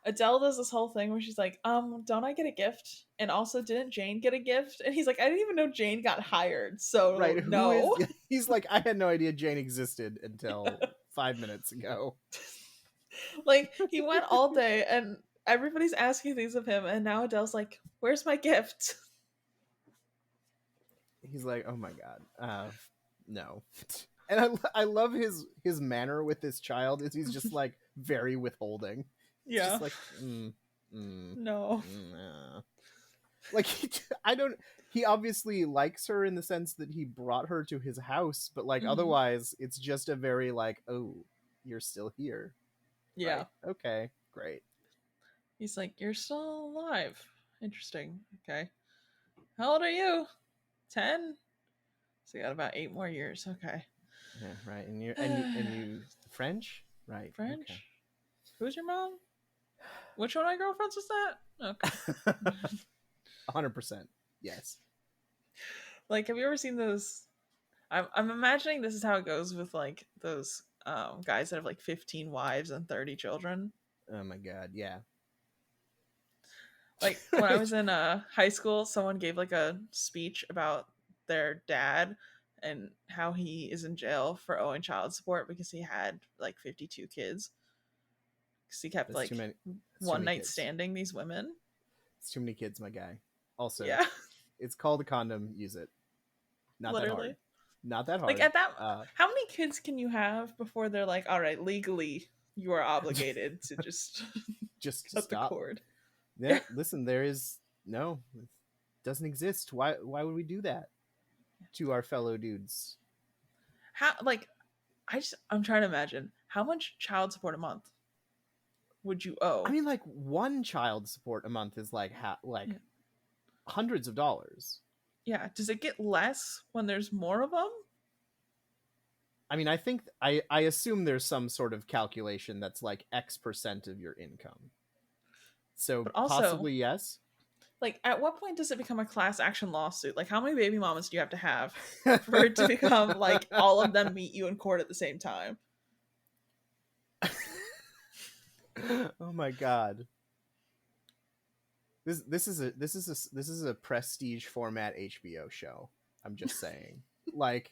Adele does this whole thing where she's like, don't I get a gift? And also, didn't Jane get a gift? And he's like, I didn't even know Jane got hired. So, Right. Who is. no. He's like, I had no idea Jane existed until 5 minutes ago. Like, he went all day and everybody's asking things of him. And now Adele's like, where's my gift? He's like, oh my god, no. And I love his manner with this child. Is he's just like very withholding. It's Yeah. just like, mm, mm, No. like I don't. He obviously likes her in the sense that he brought her to his house, but like Mhm. otherwise, it's just a very like, oh, you're still here, Yeah. right? Okay, great. He's like, you're still alive. Interesting. Okay. How old are you? 10? So you got about 8 more years. Okay. Yeah, right. And you French, right? French? Who's your mom? Which one of my girlfriends was that? Okay. Okay. 100%. Yes. Like, have you ever seen those? I'm imagining this is how it goes with like those guys that have like 15 wives and 30 children. Oh my god. Yeah. Like when I was in high school, someone gave like a speech about their dad and how he is in jail for owing child support because he had like 52 kids. Because he kept That's too like many. That's too one many night kids. standing these women. It's too many kids, my guy. Also, Yeah, it's called a condom. Use it. Not that hard. literally. Not that Like hard. at that, how many kids can you have before they're like, all right, legally you are obligated to just just to cut the stop. cord? Yeah. Listen, there is no. It doesn't exist. Why would we do that to our fellow dudes? How like I'm trying to imagine how much child support a month would you I owe? mean, like one child support a month is like like Yeah. hundreds of dollars. Yeah. Does it get less when there's more of them? I mean, I think I assume there's some sort of calculation that's like X% of your income. So But also, possibly yes. like, at what point does it become a class action lawsuit? Like, how many baby mamas do you have to have for it to become like all of them meet you in court at the same time? Oh my god. This is a prestige format HBO show. I'm just saying. Like,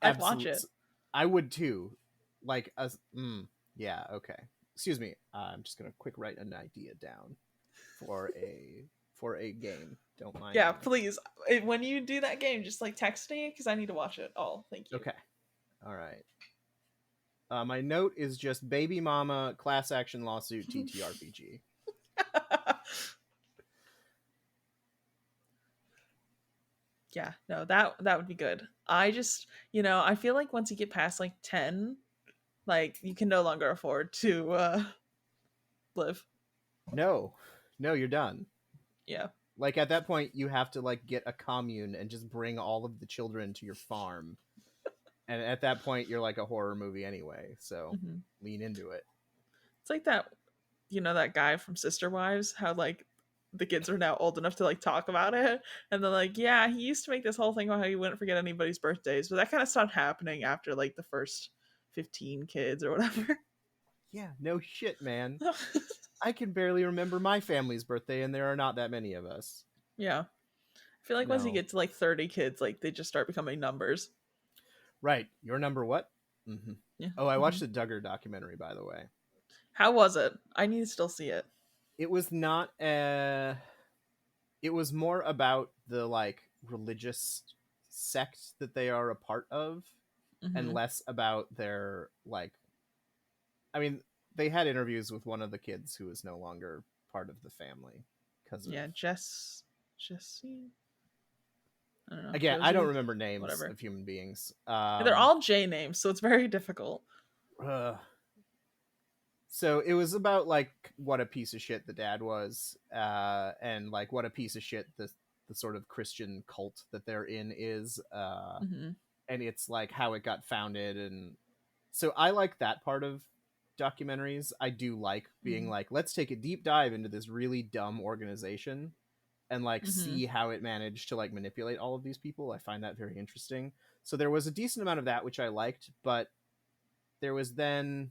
I'd watch absolute. it. I would too. Like yeah, okay. Excuse me. I'm just gonna quick write an idea down for a game. Don't mind Yeah, me. please. When you do that game, just like text me because I need to watch it all. Thank you. Okay. All right. My note is just baby mama class action lawsuit TTRPG. Yeah, no, that would be good. I just, I feel like once you get past like 10, like you can no longer afford to live. No, no, you're done. Yeah. Like at that point, you have to like get a commune and just bring all of the children to your farm. And at that point, you're like a horror movie anyway. So Hmm. lean into it. It's like that, that guy from Sister Wives, how like the kids are now old enough to like talk about it, and they're like, yeah, he used to make this whole thing about how he wouldn't forget anybody's birthdays, but that kind of stopped happening after like the first 15 kids or whatever. Yeah, no shit, man. I can barely remember my family's birthday, and there are not that many of us. Yeah. I feel like once you No. get to like 30 kids, like they just start becoming numbers. Right. Your number what? Mm-hmm. Yeah. Oh, I Hmm. watched the Duggar documentary, by the way. How was it? I need to still see it. It was not a. It was more about the like religious sect that they are a part of, and Hmm. less about their like. I mean, they had interviews with one of the kids who is no longer part of the family because of. Yeah, Jesse. I don't know, Again, I don't Josie, remember names whatever. of human beings. They're all J names, so it's very difficult. Uh, so it was about like what a piece of shit the dad was, and like what a piece of shit the sort of Christian cult that they're in is, Hmm. and it's like how it got founded. And so I like that part of documentaries. I do like being Hmm. like, let's take a deep dive into this really dumb organization and like Hmm. see how it managed to like manipulate all of these people. I find that very interesting. So there was a decent amount of that which I liked, but there was then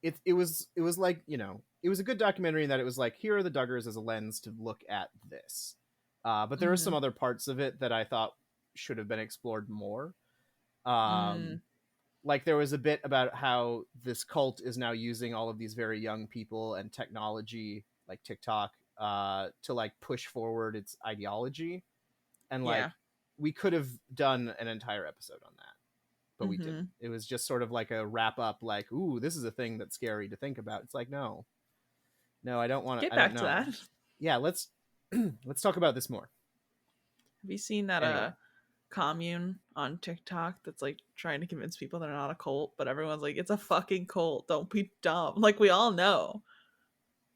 it was like, it was a good documentary in that it was like, here are the Duggars as a lens to look at this. But there are some Hmm. other parts of it that I thought should have been explored more. Mm. Like there was a bit about how this cult is now using all of these very young people and technology like TikTok to like push forward its ideology. And like Yeah. we could have done an entire episode on that, but we Hmm. didn't. It was just sort of like a wrap up, like, ooh, this is a thing that's scary to think about. It's like, no, no, I don't want to. Get I don't back to know. that. Yeah, let's let's talk about this more. Have you seen that Anyway, commune on TikTok that's like trying to convince people they're not a cult, but everyone's like, it's a fucking cult. Don't be dumb. Like we all know.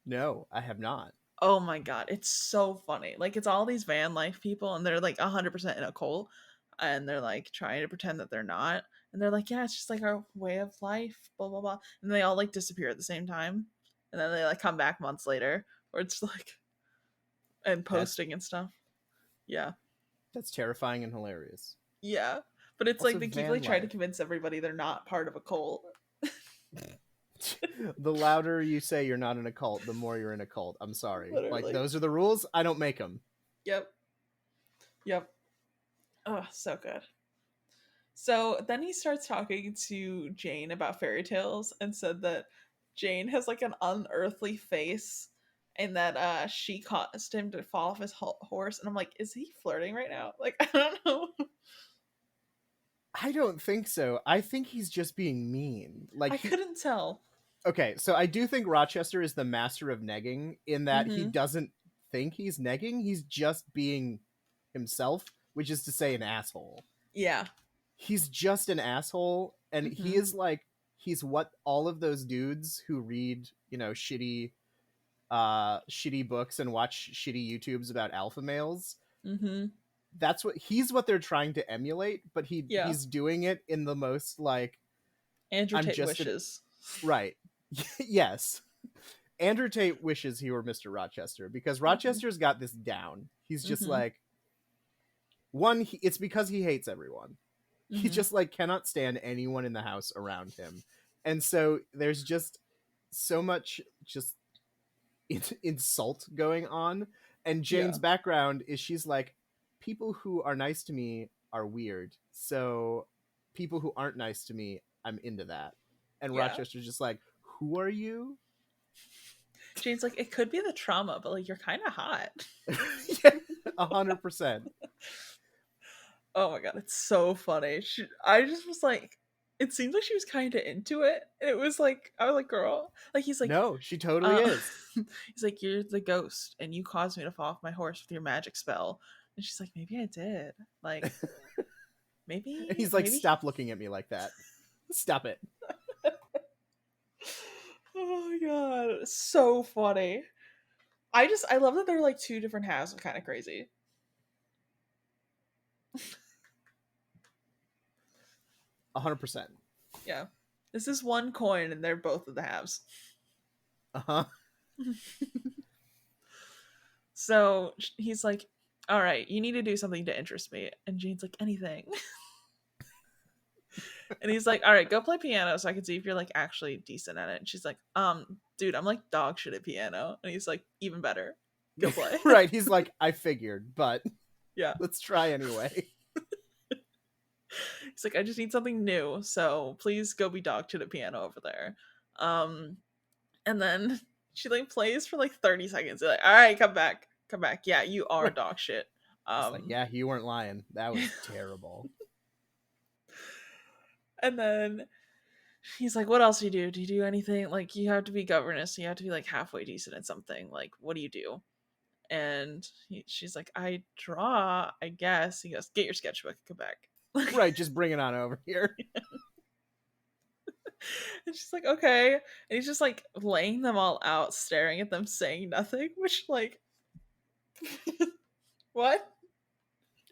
no, I have not. Oh my god, it's so funny. Like it's all these van life people and they're like 100% in a cult and they're like trying to pretend that they're not. And they're like, yeah, it's just like our way of life, blah blah blah. And they all like disappear at the same time. And then they like come back months later or it's like and That's posting and stuff. Yeah. that's terrifying and hilarious. Yeah. But it's like Also, they keep van like trying to life. convince everybody they're not part of a cult. The louder you say you're not in a cult, the more you're in a cult. I'm sorry. Like Literally. those are the rules. I don't make them. Yep. Yep. Oh, so good. So then he starts talking to Jane about fairy tales and said that Jane has like an unearthly face and that she caused him to fall off his horse. And I'm like, is he flirting right now? Like, I don't know. I don't think so. I think he's just being mean. Like I he couldn't tell. Okay, so I do think Rochester is the master of negging in that he Mm-hmm. doesn't think he's negging, he's just being himself, which is to say an asshole. Yeah. He's just an asshole, and he Mm-hmm. is like, he's what all of those dudes who read, shitty books and watch shitty YouTubes about alpha males. Mm-hmm. He's what they're trying to emulate, but Yeah. he's doing it in the most like, Andrew I'm Tate just an wishes. right. Yes. Andrew Tate wishes he were Mr. Rochester because Mm-hmm. Rochester's got this down. He's just Mm-hmm. like, it's because he hates everyone. He Mm-hmm. just like cannot stand anyone in the house around him. And so there's just so much just insult going on. And Yeah. Jane's background is she's like, people who are nice to me are weird. So people who aren't nice to me, I'm into that. And Yeah. Rochester's just like, who are you? Jane's like, it could be the trauma, but like you're kind of hot. Yeah, 100%. Oh my god, it's so funny. I just was like, it seems like she was kind of into it. It was like, I was like, girl, like he's like, No, she totally uh, is. he's like, you're the ghost, and you caused me to fall off my horse with your magic spell. And she's like, maybe I did. Like, And maybe, he's like, maybe. stop looking at me like that. Stop it. Oh my god, it's so funny. I love that they're like two different halves of kind of crazy. 100%. Yeah, this is one coin, and they're both of the halves. Uh-huh. So he's like, all right, you need to do something to interest me. And Jane's like, anything. And he's like, all right, go play piano so I can see if you're like actually decent at it. And she's like, dude, I'm like dog shit at piano. And he's like, even better, go play. Right, he's like, I figured, but Yeah. let's try anyway. He's like, I just need something new, so please go be dog shit at piano over there. And then she like plays for like 30 seconds. They're like, all right, come back. Come back. Yeah, you are dog shit. It's like, yeah, you weren't lying. That was terrible. And then he's like, what else do you do? Do you do anything? Like, you have to be governess. So you have to be like halfway decent at something. Like, what do you do? And she's like, I draw, I guess. He goes, get your sketchbook and come back. Right, just bring it on over here. And she's like, okay. And he's just like laying them all out, staring at them, saying nothing, which, like, what?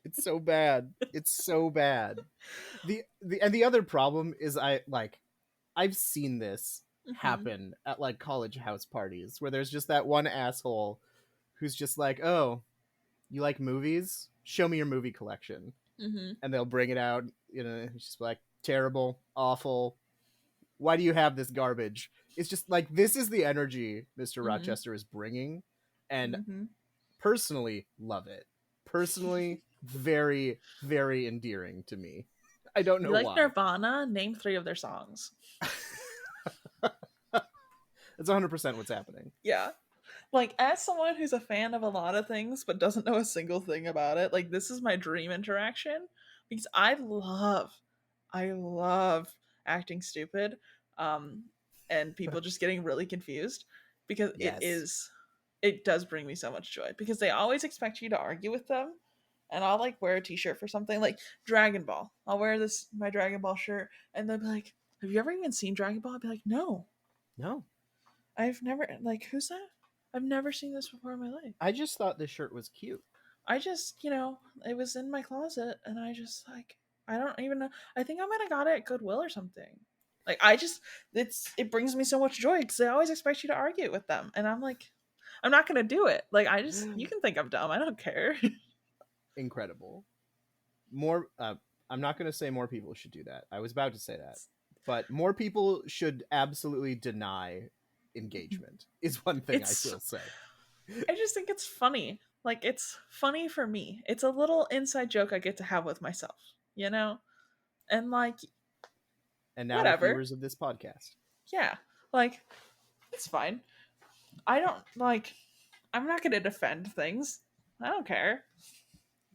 It's so bad. It's so bad. The other problem is I've seen this happen at like college house parties where there's just that one asshole who's just like, oh, you like movies? Show me your movie collection. Mm-hmm. And they'll bring it out, it's just like, terrible, awful. Why do you have this garbage? It's just like, this is the energy Mr. Rochester is bringing. And personally, love it. Personally, very, very endearing to me. I don't know you like why. Nirvana? Name 3 of their songs. That's 100% what's happening. Yeah. Like, as someone who's a fan of a lot of things but doesn't know a single thing about it, like, this is my dream interaction because I love acting stupid, and people just getting really confused because Yes. it does bring me so much joy because they always expect you to argue with them. And I'll like wear a t-shirt for something like Dragon Ball. I'll wear my Dragon Ball shirt and they'll be like, have you ever even seen Dragon Ball? I'll be like, no. I've never, like, who's that? I've never seen this before in my life. I just thought this shirt was cute. I just, it was in my closet and I just like, I don't even know. I think I might have got it at Goodwill or something. Like, it brings me so much joy because they always expect you to argue with them. And I'm like, I'm not going to do it. Like, you can think I'm dumb. I don't care. Incredible. More, I'm not going to say more people should do that. I was about to say that. But more people should absolutely deny engagement is one thing I will say. I just think it's funny. Like, it's funny for me. It's a little inside joke I get to have with myself, And like, and now whatever. The viewers of this podcast. Yeah, like, it's fine. I don't like. I'm not going to defend things. I don't care.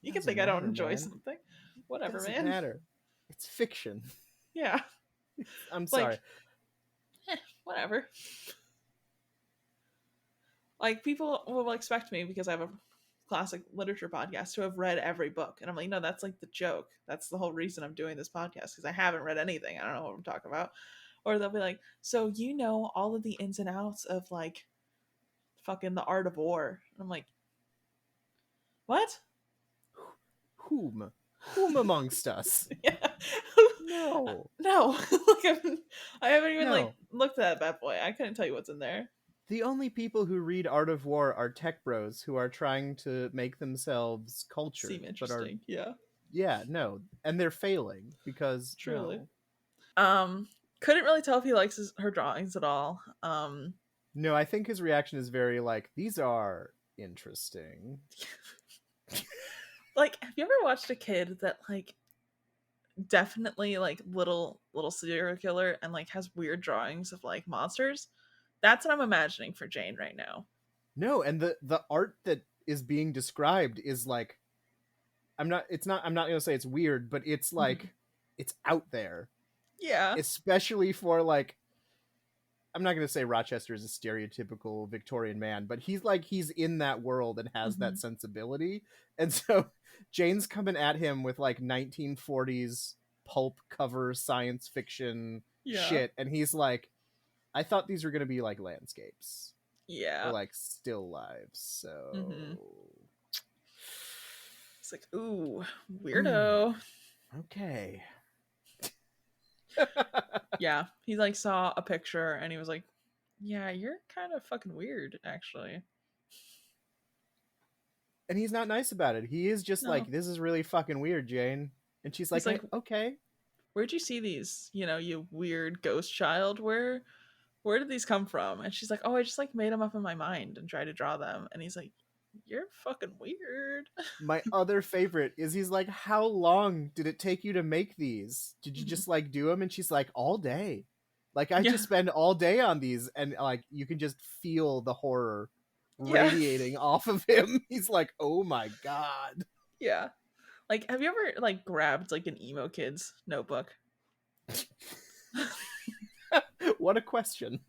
You can think I don't enjoy something. Whatever, doesn't man. Matter. It's fiction. Yeah. I'm sorry. Whatever. Like, people will expect me because I have a classic literature podcast to have read every book, and I'm like, no, that's like the joke. That's the whole reason I'm doing this podcast because I haven't read anything. I don't know what I'm talking about. Or they'll be like, so all of the ins and outs of like fucking the art of war. And I'm like, what? Whom amongst us? Yeah. No. Like, I haven't even like looked at that bad boy. I couldn't tell you what's in there. The only people who read Art of War are tech bros who are trying to make themselves cultured. Seem interesting. Yeah, no. And they're failing because truly. No. Couldn't really tell if he likes her drawings at all. No, I think his reaction is very like, these are interesting. Like, have you ever watched a kid that like definitely like little serial killer and like has weird drawings of like monsters? That's what I'm imagining for Jane right now. No, and the art that is being described is like, I'm not gonna say it's weird, but it's Mhm. like it's out there. Yeah. Especially for like, I'm not gonna say Rochester is a stereotypical Victorian man, but he's in that world and has that Hmm. sensibility. And so Jane's coming at him with like 1940s pulp cover science fiction Yeah. shit, and he's like, I thought these were gonna be like landscapes or Yeah. like still lives. Hmm. So It's like, ooh, ooh, weirdo. okay. Yeah. He like saw a picture and he was like, yeah, you're kind of fucking weird, actually. And he's not nice about it. He is just like, No. this is really fucking weird, Jane. And she's He's like, like, okay. where'd you see these? You know, you weird ghost child. Where did these come from? And she's like, oh, I just like made them up in my mind and tried to draw them. And he's like, you're fucking weird. My other favorite is he's like, how long did it take you to make these? Did you Mhm. just like do them? And she's like, all day. Like, I Yeah. just spend all day on these. And like, you can just feel the horror Yeah. radiating off of him. He's like, oh my God. Yeah. Like, have you ever like grabbed like an emo kid's notebook? What a question.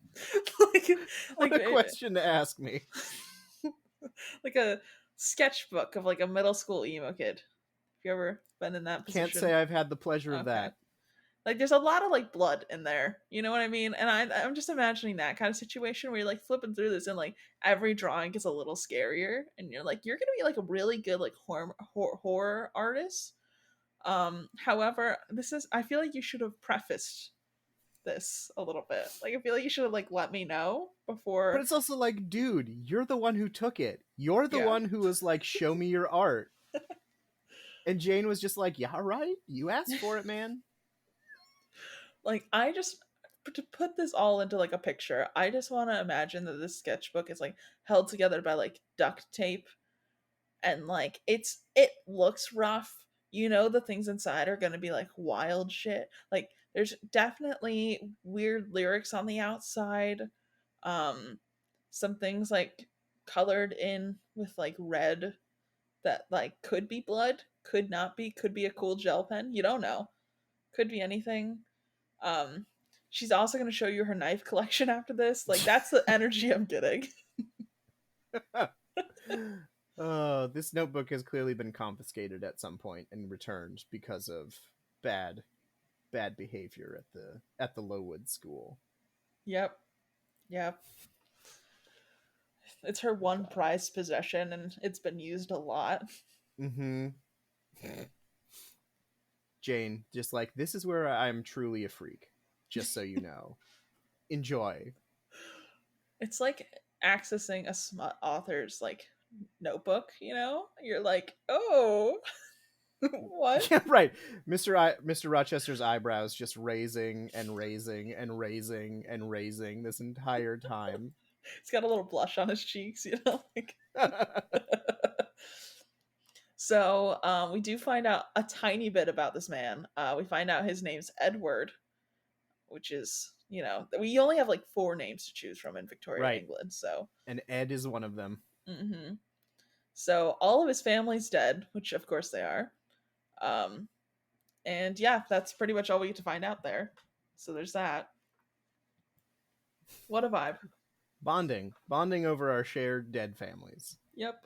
like, What a question to ask me. like a sketchbook of like a middle school emo kid. Have you ever been in that Can't position? say I've had the pleasure of Okay. that. Like there's a lot of like blood in there. You know what I mean? And I'm just imagining that kind of situation where you're like flipping through this and like every drawing gets a little scarier and you're like you're going to be like a really good like horror artist. However, this is I feel like you should have prefaced this a little bit. Like I feel like you should have like let me know But before. it's also like, dude, you're the one who took it. You're the Yeah. one who was like, show me your art. And Jane was just like, yeah, right. You asked for it, man. Like I just to put this all into like a picture, I just want to imagine that this sketchbook is like held together by like duct tape and like it looks rough. You know the things inside are going to be like wild shit. Like there's definitely weird lyrics on the outside. Um some things like colored in with like red that like could be blood, could not be, could be a cool gel pen. You don't know. Could be anything. Um, she's also going to show you her knife collection after this. Like that's the energy I'm getting. This notebook has clearly been confiscated at some point and returned because of bad bad behavior at the Lowood school. Yep. Yep. It's her one God. prized possession and it's been used a lot. Mm-hmm. Jane, just like, this is where I'm truly a freak. Just so you know. Enjoy. It's like accessing a smut author's like notebook, you know? You're like, "Oh, what?" Yeah, right. Mr. Rochester's eyebrows just raising and raising and raising and raising this entire time. He's got a little blush on his cheeks, you know? Like so we do find out a tiny bit about this man. We find out his name's Edward, which is we only have like four names to choose from in Victorian Right. England. So, And Ed is one of them. hmm so all of his family's dead, which of course they are. Um, and yeah, that's pretty much all we get to find out there. So there's that. What a vibe. Bonding over our shared dead families. Yep.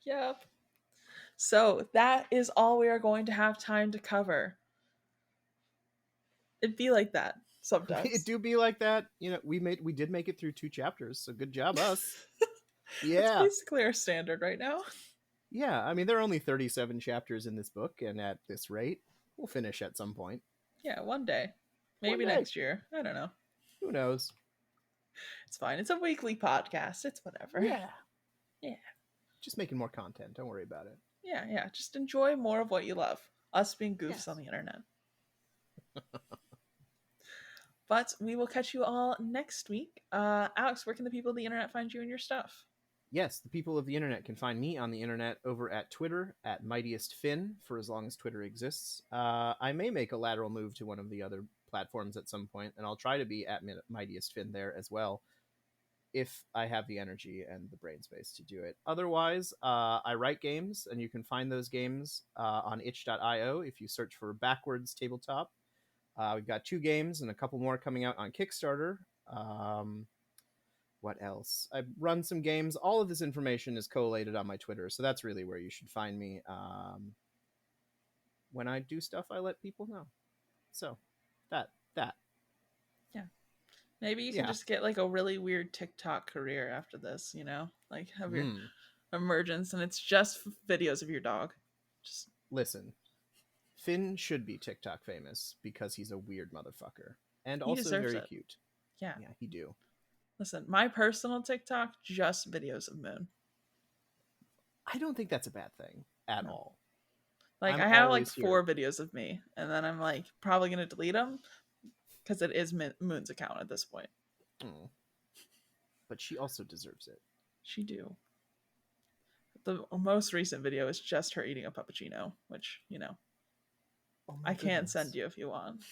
Yep. So that is all we are going to have time to cover. It'd be like that It sometimes. do be like that. We did make it through 2 chapters, so good job us. That's Yeah. basically our standard right now. Yeah, I mean, there are only 37 chapters in this book, and at this rate, we'll finish at some point. Yeah, one day. One Maybe day. next year. I don't know. Who knows? It's fine. It's a weekly podcast. It's whatever. Yeah. Yeah. Just making more content. Don't worry about it. Yeah, yeah. Just enjoy more of what you love. Us being goofs Yes. on the internet. But we will catch you all next week. Alex, where can the people of the internet find you and your stuff? Yes, the people of the internet can find me on the internet over at Twitter at MightiestFinn for as long as Twitter exists. I may make a lateral move to one of the other platforms at some point, and I'll try to be at MightiestFinn there as well, if I have the energy and the brain space to do it. Otherwise, I write games, and you can find those games on itch.io if you search for Backwards Tabletop. We've got 2 games and a couple more coming out on Kickstarter. What else? I've run some games. All of this information is collated on my Twitter, so that's really where you should find me. When I do stuff, I let people know. So that Yeah. Maybe you can yeah. just get like a really weird TikTok career after this, you know? Like have your Mm. emergence and it's just videos of your dog. Just Listen, Finn should be TikTok famous because he's a weird motherfucker and he also deserves very it. cute. Yeah. Yeah, he do. Listen, my personal TikTok, just videos of Moon. I don't think that's a bad thing at No. all. Like I'm I have like always 4 here. videos of me, and then I'm like probably gonna delete them because it is Moon's account at this point. Mm. But she also deserves it. She do. The most recent video is just her eating a puppuccino, which Oh my I can send goodness. you if you want.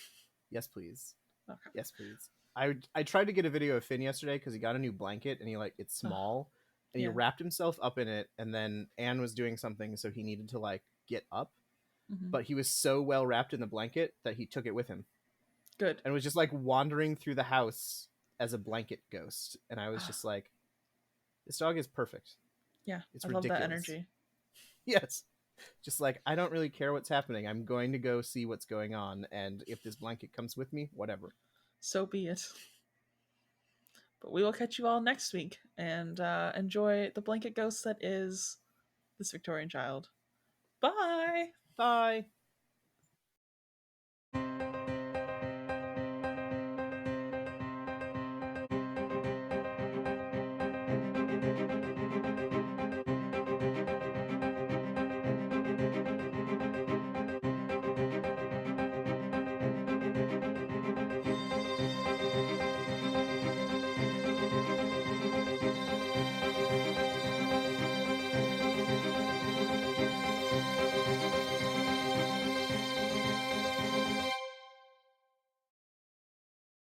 Yes, please. Okay. Yes, please. I tried to get a video of Finn yesterday because he got a new blanket and it's small and he Yeah. wrapped himself up in it, and then Anne was doing something, so he needed to like get up, Mm-hmm. but he was so well wrapped in the blanket that he took it with him Good. and was just like wandering through the house as a blanket ghost, and I was just like, this dog is perfect. Yeah, It's I love that ridiculous. energy. Yes. Just like, I don't really care what's happening. I'm going to go see what's going on, and if this blanket comes with me, whatever. So be it. But we will catch you all next week and enjoy the blanket ghost that is this Victorian child. Bye. Bye.